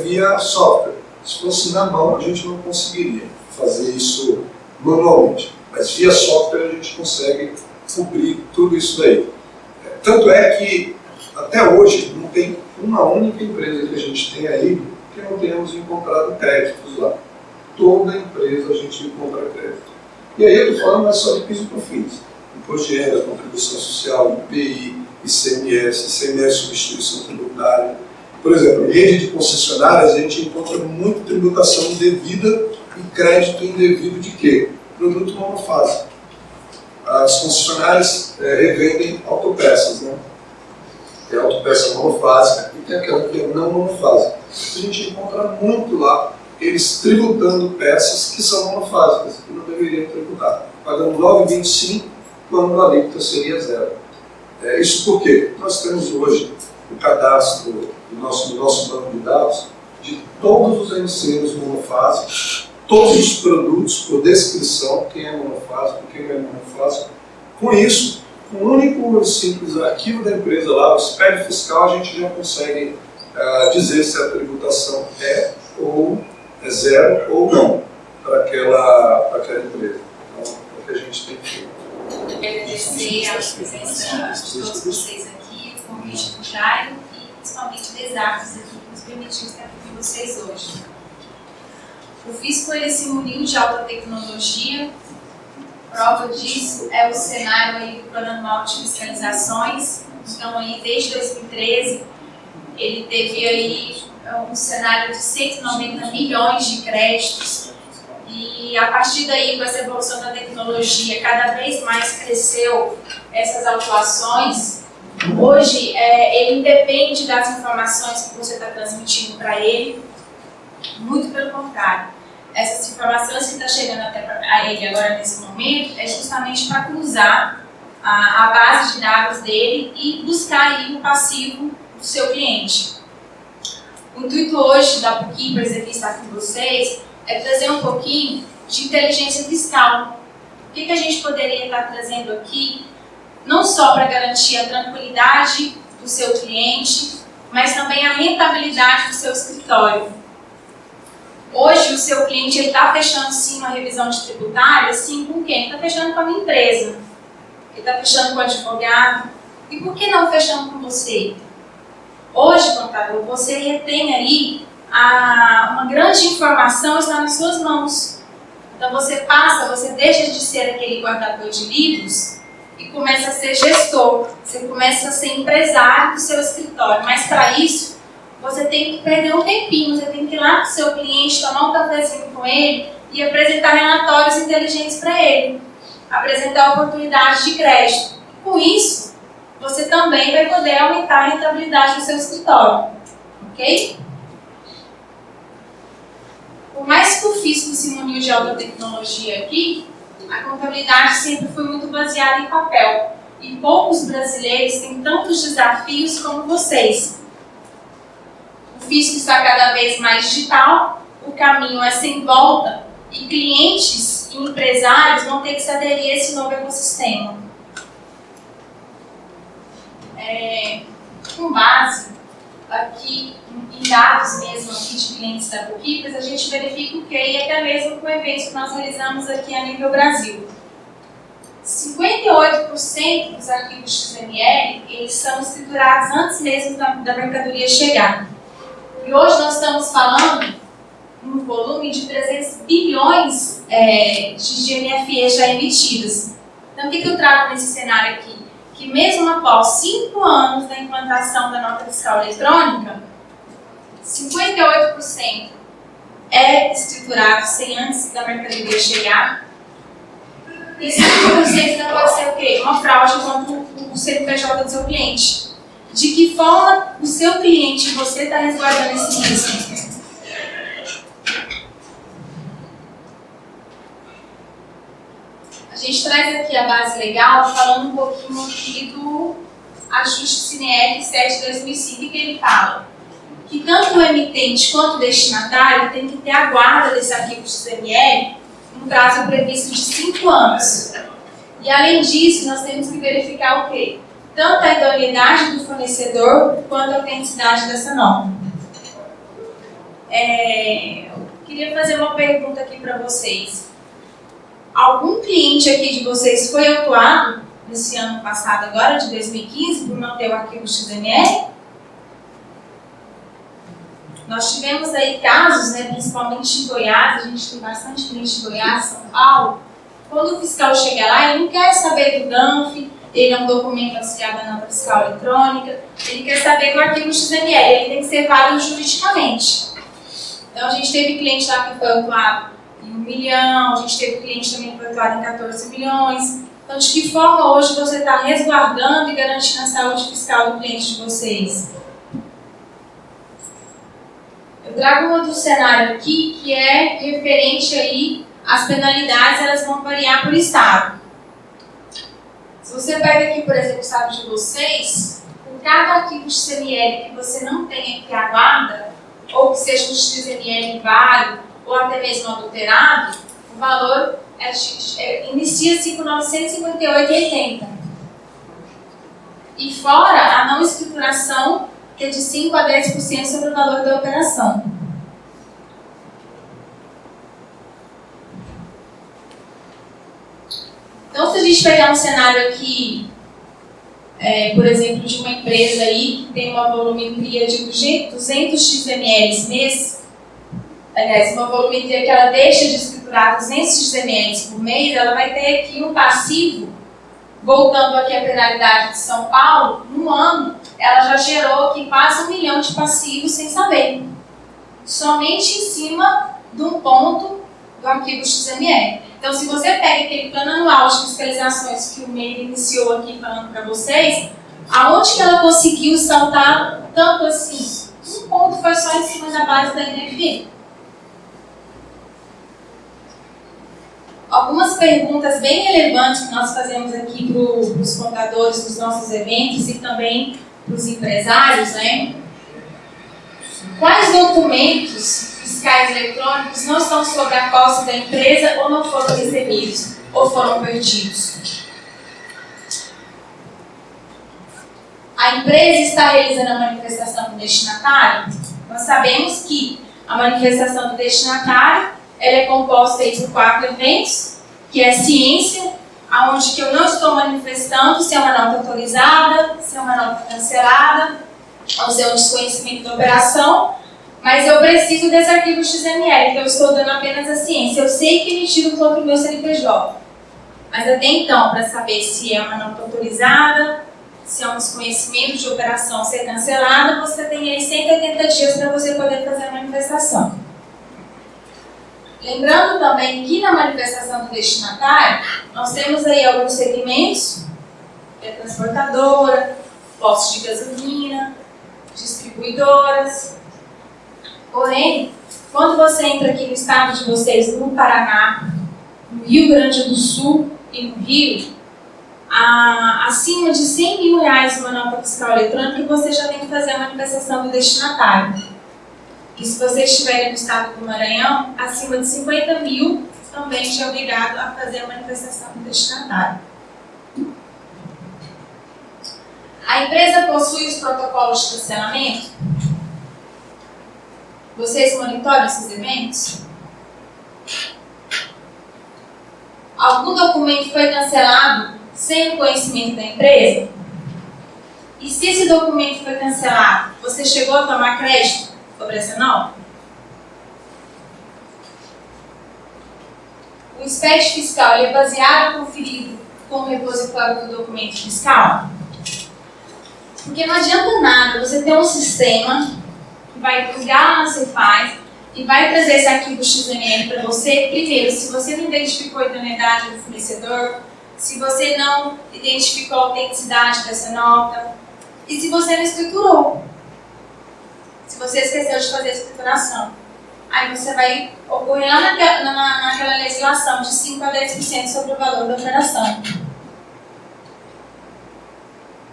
via software. Se fosse na mão, a gente não conseguiria fazer isso manualmente, mas via software a gente consegue cobrir tudo isso daí. Tanto é que, até hoje, não tem uma única empresa que a gente tem aí que não tenhamos encontrado créditos lá. Toda empresa a gente encontra crédito. E aí eu estou falando mais só de PIS e COFINS. Imposto de renda, contribuição social, IPI, ICMS, ICMS substituição tributária. Por exemplo, em rede de concessionárias a gente encontra muita tributação indevida e crédito indevido de quê? Produto monofásico. As concessionárias revendem autopeças, né? Tem autopeça monofásica e tem aquela que é não monofásica. A gente encontra muito lá eles tributando peças que são monofásicas, que não deveriam tributar, pagando 9,25 quando a alíquota seria zero. Isso porque nós temos hoje o cadastro do nosso banco de dados de todos os NCMs monofásicos, todos os produtos por descrição, quem é monofásico, quem não é monofásico. Com isso, com um único simples arquivo da empresa lá, o SPED fiscal, a gente já consegue dizer se a tributação é zero ou não para aquela empresa. Então, é o que a gente tem feito. Agradecer a presença de todos vocês aqui, o convite do Jairo e principalmente desafios aqui que nos permitiu estar aqui com vocês hoje. O Fisco é esse murinho de alta tecnologia. Prova disso é o cenário aí do Plano Anual de Fiscalizações. Então, aí, desde 2013, ele teve aí um cenário de 190 milhões de créditos. E a partir daí, com essa evolução da tecnologia, cada vez mais cresceu essas autuações. Hoje, ele independe das informações que você está transmitindo para ele, muito pelo contrário. Essas informações que estão chegando até a ele agora nesse momento é justamente para cruzar a base de dados dele e buscar aí o passivo do seu cliente. O intuito hoje da Bookkeepers aqui estar com vocês é trazer um pouquinho de inteligência fiscal. O que a gente poderia estar trazendo aqui, não só para garantir a tranquilidade do seu cliente, mas também a rentabilidade do seu escritório. Hoje o seu cliente está fechando sim uma revisão de tributária, sim, com quem? Ele está fechando com a minha empresa, ele está fechando com o advogado, e por que não fechando com você? Hoje, contador, você retém aí uma grande informação está nas suas mãos. Então você deixa de ser aquele guardador de livros e começa a ser gestor, você começa a ser empresário do seu escritório, mas para isso você tem que perder um tempinho, você tem que ir lá com o seu cliente, tomar um cafezinho com ele e apresentar relatórios inteligentes para ele, apresentar oportunidades de crédito. Com isso, você também vai poder aumentar a rentabilidade do seu escritório, ok? Por mais que o Fisco se muniu de alta tecnologia aqui, a contabilidade sempre foi muito baseada em papel. e poucos brasileiros têm tantos desafios como vocês. O fisco está cada vez mais digital, o caminho é sem volta e clientes e empresários vão ter que se aderir a esse novo ecossistema. Com base aqui em dados mesmo aqui de clientes da Bookkeepers, a gente verifica o que e até mesmo com o evento que nós realizamos aqui a nível Brasil. 58% dos arquivos XML eles são escriturados antes mesmo da mercadoria chegar. E hoje nós estamos falando um volume de 300 bilhões de NFE já emitidas. Então, o que eu trago nesse cenário aqui? Que mesmo após 5 anos da implantação da nota fiscal eletrônica, 58% é escriturado sem antes da mercadoria chegar. E 5% não pode ser o quê? Uma fraude contra o CNPJ do seu cliente. De que forma o seu cliente, você está resguardando esse risco? A gente traz aqui a base legal falando um pouquinho aqui do ajuste CNF 7/2005, que ele fala que tanto o emitente quanto o destinatário tem que ter a guarda desse arquivo XML um prazo previsto de 5 anos. E além disso, nós temos que verificar o quê? Tanto a idoneidade do fornecedor quanto a autenticidade dessa norma. Queria fazer uma pergunta aqui para vocês. Algum cliente aqui de vocês foi autuado nesse ano passado, agora de 2015, por não ter o arquivo XML? Nós tivemos aí casos, principalmente em Goiás, a gente tem bastante cliente em Goiás, São Paulo. Quando o fiscal chega lá, ele não quer saber do DANF, ele é um documento auxiliar da nota fiscal eletrônica, ele quer saber do arquivo XML, ele tem que ser válido juridicamente. Então a gente teve cliente lá que foi autuado em 1 milhão, a gente teve cliente também que foi autuado em 14 milhões. Então de que forma hoje você está resguardando e garantindo a saúde fiscal do cliente de vocês? Eu trago um outro cenário aqui que é referente aí às penalidades, elas vão variar por estado. Se você pega aqui, por exemplo, o estado de vocês, por cada arquivo XML que você não tenha aqui a guarda, ou que seja um XML inválido, ou até mesmo adulterado, o valor inicia-se com R$ 958,80. E fora a não escrituração, que é de 5% a 10% sobre o valor da operação. Então, se a gente pegar um cenário aqui, por exemplo, de uma empresa aí que tem uma volumetria de 200 XML mês, aliás, uma volumetria que ela deixa de escriturar 200 XML por mês, ela vai ter aqui um passivo, voltando aqui à penalidade de São Paulo, no ano, ela já gerou aqui quase 1 milhão de passivos sem saber. Somente em cima de um ponto do arquivo XML. Então, se você pega aquele plano anual de fiscalizações que o MEI iniciou aqui falando para vocês, aonde que ela conseguiu saltar tanto assim? Um ponto foi só em cima da base da NFE. Algumas perguntas bem relevantes que nós fazemos aqui para os contadores dos nossos eventos e também para os empresários, Quais documentos fiscais eletrônicos não estão sob a posse da empresa ou não foram recebidos ou foram perdidos? A empresa está realizando a manifestação do destinatário? Nós sabemos que a manifestação do destinatário ela é composta aí por 4 eventos, que é ciência, onde que eu não estou manifestando se é uma nota autorizada, se é uma nota cancelada, ou se é um desconhecimento da operação, mas eu preciso desse arquivo XML, então eu estou dando apenas a ciência. Eu sei que emitido contra o meu CNPJ, mas até então, para saber se é uma nota autorizada, se é um desconhecimento de operação ser cancelada, você tem aí 180 dias para você poder fazer a manifestação. Lembrando também que na manifestação do destinatário, nós temos aí alguns segmentos, que é transportadora, postos de gasolina, distribuidoras. Porém, quando você entra aqui no estado de vocês, no Paraná, no Rio Grande do Sul e no Rio, acima de R$100 mil uma nota fiscal eletrônica, você já tem que fazer a manifestação do destinatário. E se você estiver no estado do Maranhão, acima de 50 mil, também é obrigado a fazer a manifestação do destinatário. A empresa possui os protocolos de cancelamento? Vocês monitoram esses eventos? Algum documento foi cancelado sem o conhecimento da empresa? E se esse documento foi cancelado, você chegou a tomar crédito sobre essa nota? O SPED fiscal é baseado ou conferido com o repositório do documento fiscal? Porque não adianta nada você ter um sistema que vai ligar lá na Cefaz e vai trazer esse arquivo XML para você. Primeiro, se você não identificou a idoneidade do fornecedor, se você não identificou a autenticidade dessa nota e se você não escriturou. Se você esqueceu de fazer a escrituração. Aí você vai ocorrer lá naquela legislação de 5 a 10% sobre o valor da operação.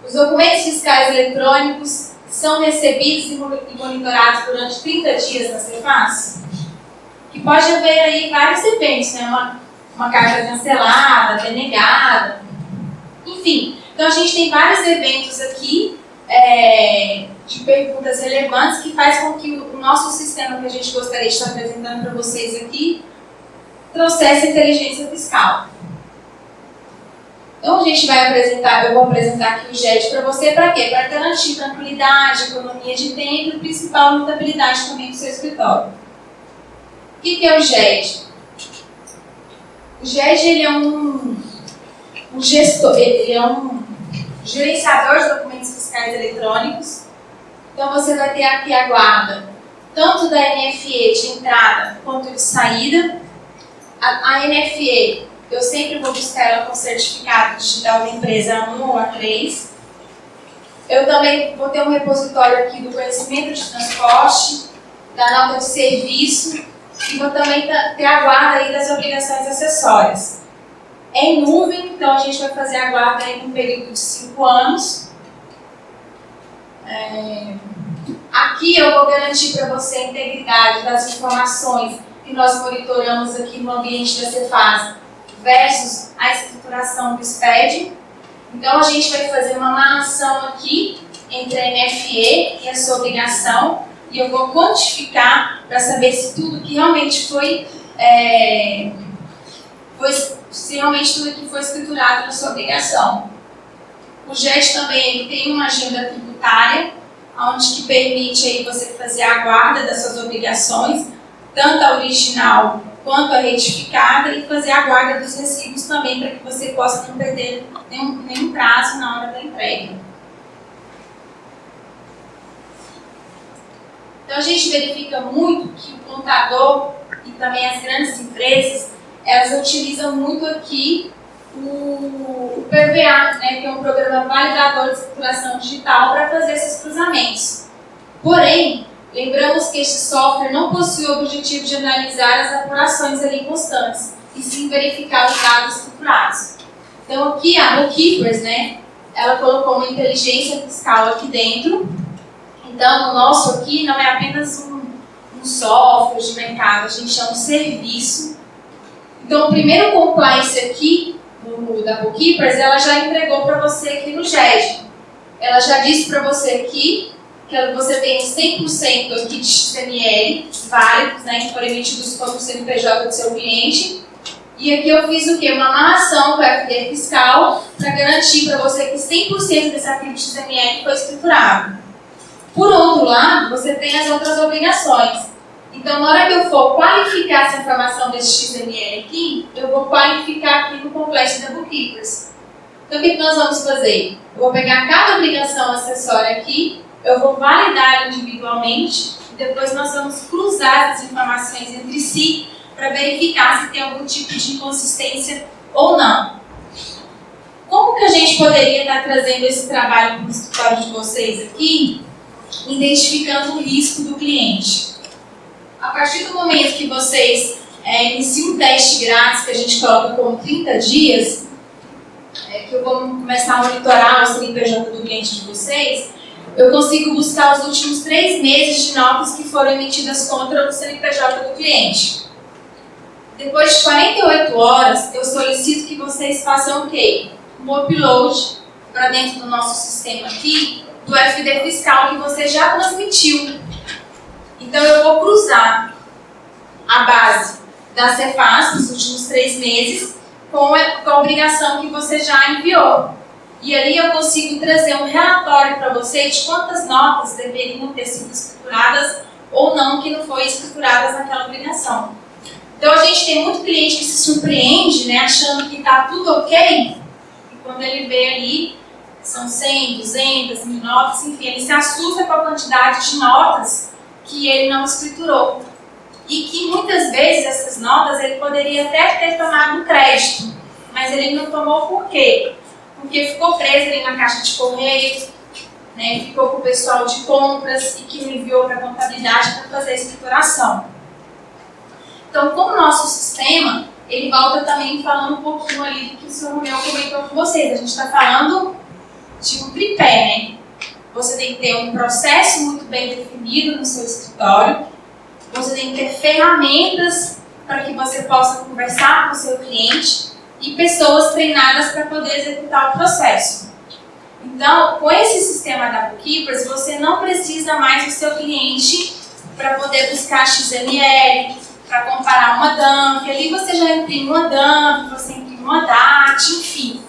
Os documentos fiscais eletrônicos são recebidos e monitorados durante 30 dias na Cefaz? Que pode haver aí vários eventos, né? Uma carta cancelada, denegada, enfim. Então a gente tem vários eventos aqui de perguntas relevantes que faz com que o nosso sistema que a gente gostaria de estar apresentando para vocês aqui trouxesse inteligência fiscal. Então a gente vai apresentar, eu vou apresentar aqui o GED para você, para quê? Para garantir tranquilidade, economia de tempo e principal rentabilidade também do seu escritório. O que é o GED? O GED ele é um gestor, ele é um gerenciador de documentos fiscais eletrônicos. Então você vai ter aqui a guarda tanto da NFE de entrada quanto de saída. A NFE eu sempre vou buscar ela com certificado digital da empresa A1 ou A3. Eu também vou ter um repositório aqui do conhecimento de transporte, da nota de serviço e vou também ter a guarda aí das obrigações acessórias. É em nuvem, então a gente vai fazer a guarda aí num período de 5 anos. Aqui eu vou garantir para você a integridade das informações que nós monitoramos aqui no ambiente da Cefaz versus a escrituração do SPED. Então a gente vai fazer uma amarração aqui entre a NFE e a sua obrigação e eu vou quantificar para saber se tudo que realmente se realmente tudo que foi escriturado na sua obrigação. O GED também ele tem uma agenda tributária, onde que permite aí você fazer a guarda das suas obrigações, tanto a original quanto a retificada, e fazer a guarda dos recibos também, para que você possa não perder nenhum prazo na hora da entrega. Então a gente verifica muito que o contador e também as grandes empresas, elas utilizam muito aqui o PVA, né, que é um programa validador de escrituração digital, para fazer esses cruzamentos. Porém, lembramos que este software não possui o objetivo de analisar as apurações ali constantes, e sim verificar os dados estruturados. Então aqui a Bookkeepers, né, ela colocou uma inteligência fiscal aqui dentro. Então o nosso aqui não é apenas um software de mercado, a gente chama de serviço. Então o primeiro compliance aqui da Bookkeepers, ela já entregou para você aqui no GED. Ela já disse para você aqui que você tem 100% aqui de XML válidos, né, que foram emitidos como CNPJ do seu cliente. E aqui eu fiz o quê? Uma amarração com o FD fiscal para garantir para você que 100% desse arquivo de XML foi escriturado. Por outro lado, você tem as outras obrigações. Então, na hora que eu for qualificar essa informação desse XML aqui, eu vou qualificar aqui no complexo da Bookkeepers. Então, o que nós vamos fazer? Eu vou pegar cada obrigação acessória aqui, eu vou validar individualmente, e depois nós vamos cruzar as informações entre si para verificar se tem algum tipo de inconsistência ou não. Como que a gente poderia estar trazendo esse trabalho para o escritório de vocês aqui, identificando o risco do cliente? A partir do momento que vocês iniciam um teste grátis, que a gente coloca como 30 dias, que eu vou começar a monitorar o CNPJ do cliente de vocês, eu consigo buscar os últimos 3 meses de notas que foram emitidas contra o CNPJ do cliente. Depois de 48 horas, eu solicito que vocês façam o quê? Um upload para dentro do nosso sistema aqui, do FD fiscal que você já transmitiu. Então eu vou cruzar a base da Cefaz dos últimos 3 meses com a obrigação que você já enviou. E ali eu consigo trazer um relatório para vocês de quantas notas deveriam ter sido escrituradas ou não que não foram escrituradas naquela obrigação. Então a gente tem muito cliente que se surpreende, né, achando que está tudo ok, e quando ele vê ali, são 100, 200, 1000 notas, enfim, ele se assusta com a quantidade de notas que ele não escriturou. E que muitas vezes essas notas ele poderia até ter tomado crédito, mas ele não tomou por quê? Porque ficou preso ali na caixa de correio, né, ficou com o pessoal de compras e que me enviou para a contabilidade para fazer a escrituração. Então, como o nosso sistema, ele volta também falando um pouquinho ali do que o senhor Romeu comentou com vocês. A gente está falando de um tripé, né? Você tem que ter um processo muito bem definido no seu escritório, você tem que ter ferramentas para que você possa conversar com o seu cliente e pessoas treinadas para poder executar o processo. Então, com esse sistema da Bookkeepers, você não precisa mais do seu cliente para poder buscar XML, para comparar uma DANF. Ali você já imprime uma DANF, você imprime uma DAT, enfim.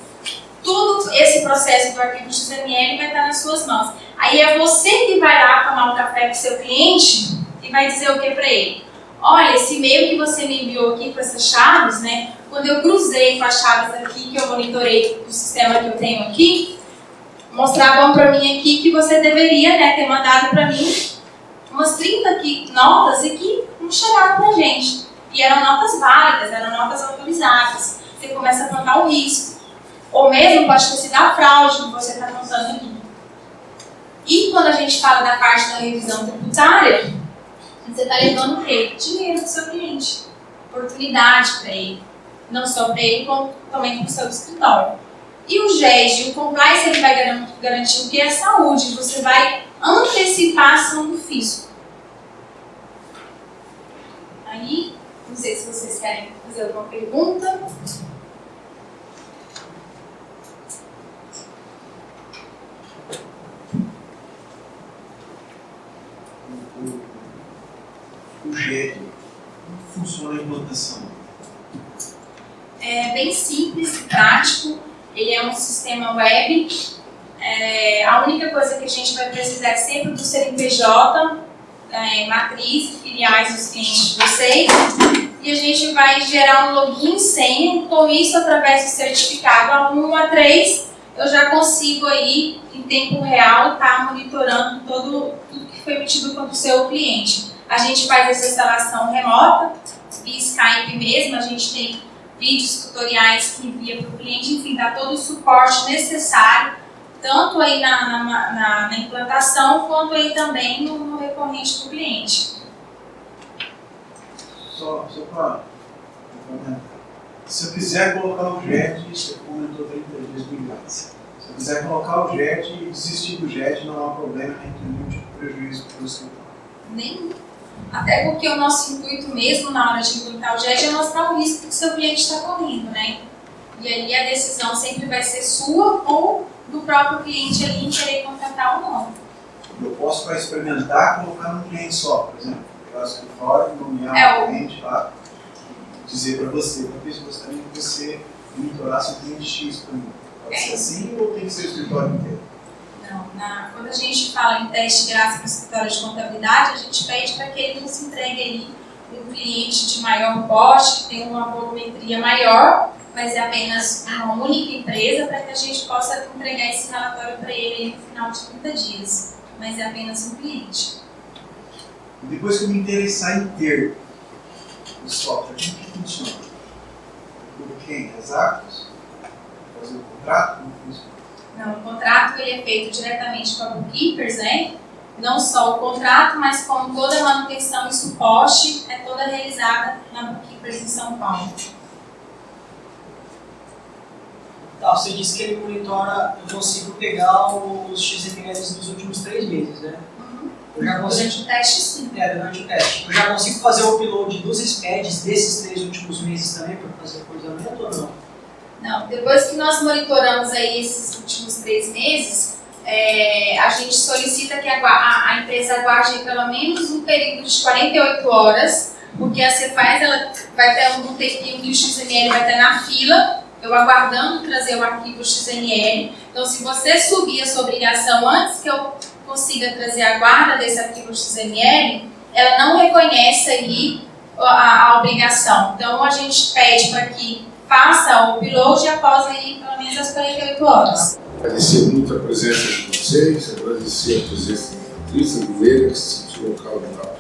Tudo esse processo do arquivo XML vai estar nas suas mãos. Aí é você que vai lá tomar um café com o seu cliente e vai dizer o que para ele? Olha, esse e-mail que você me enviou aqui com essas chaves, né? Quando eu cruzei com as chaves aqui que eu monitorei do sistema que eu tenho aqui, mostravam para mim aqui que você deveria, né, ter mandado para mim umas 30 notas e que não chegaram para a gente. E eram notas válidas, eram notas autorizadas. Você começa a contar o risco. Ou mesmo pode ter sido a fraude que você está contando aqui. E quando a gente fala da parte da revisão tributária, você está levando o quê? Dinheiro do seu cliente. Oportunidade para ele. Não só para ele, como também para o seu escritório. E o GED, o compliance, ele vai garantir o que é saúde. Você vai antecipar a ação do fisco. Aí, não sei se vocês querem fazer alguma pergunta. O GED, como funciona a implantação? É bem simples e prático. Ele é um sistema web. A única coisa que a gente vai precisar é sempre do CNPJ, matriz e filiais dos clientes de vocês. E a gente vai gerar um login e senha. Com isso, através do certificado A1 ou A3, eu já consigo aí, em tempo real, estar monitorando tudo que foi emitido contra o seu cliente. A gente faz essa instalação remota, via Skype mesmo, a gente tem vídeos, tutoriais que envia para o cliente, enfim, dá todo o suporte necessário, tanto aí na implantação, quanto aí também no recorrente do cliente. Só para complementar. Se eu quiser colocar o JET, você comentou 30 dias do grátis. Se eu quiser colocar o JET e desistir do JET, não há problema, nem tem nenhum tipo de prejuízo para o escritório. Nenhum. Até porque o nosso intuito mesmo na hora de implantar o JET é mostrar o risco que o seu cliente está correndo, né? E ali a decisão sempre vai ser sua ou do próprio cliente ali em querer contratar ou não. Eu posso, para experimentar, colocar num cliente só, por exemplo. Eu acho que fora, nomear um cliente lá, dizer para você, talvez eu gostaria que você monitorasse o cliente X para mim. Pode ser assim ou tem que ser o escritório inteiro? Não, quando a gente fala em teste grátis para o escritório de contabilidade, a gente pede para que ele nos entregue aí um cliente de maior porte, que tem uma volumetria maior, mas é apenas uma única empresa, para que a gente possa entregar esse relatório para ele no final de 30 dias. Mas é apenas um cliente. E depois que eu me interessar em ter o software, como que funciona? Por quem? Exatos? Fazer o contrato? Como funciona? Não, o contrato ele é feito diretamente com a Bookkeepers, né? Não só o contrato, mas como toda a manutenção e suporte é toda realizada na Bookkeepers em São Paulo. Tá, você disse que ele monitora, eu consigo pegar os XMLs dos últimos 3 meses, né? Eu já consigo. Durante o teste, sim. Durante o teste. Eu já consigo fazer o upload dos SPEDs desses 3 últimos meses também para fazer o cruzamento ou não? Não, depois que nós monitoramos aí esses últimos 3 meses, a gente solicita que a empresa aguarde pelo menos um período de 48 horas, porque a Cefaz ela vai ter um tempinho que o XML vai estar na fila, eu aguardando trazer o arquivo XML. Então, se você subir a sua obrigação antes que eu consiga trazer a guarda desse arquivo XML, ela não reconhece aí a obrigação. Então, a gente pede para que faça o upload após aí pelo menos as 48 horas. Agradecer muito a presença de vocês, agradecer a presença da Patrícia Oliveira, que se deslocou ao local.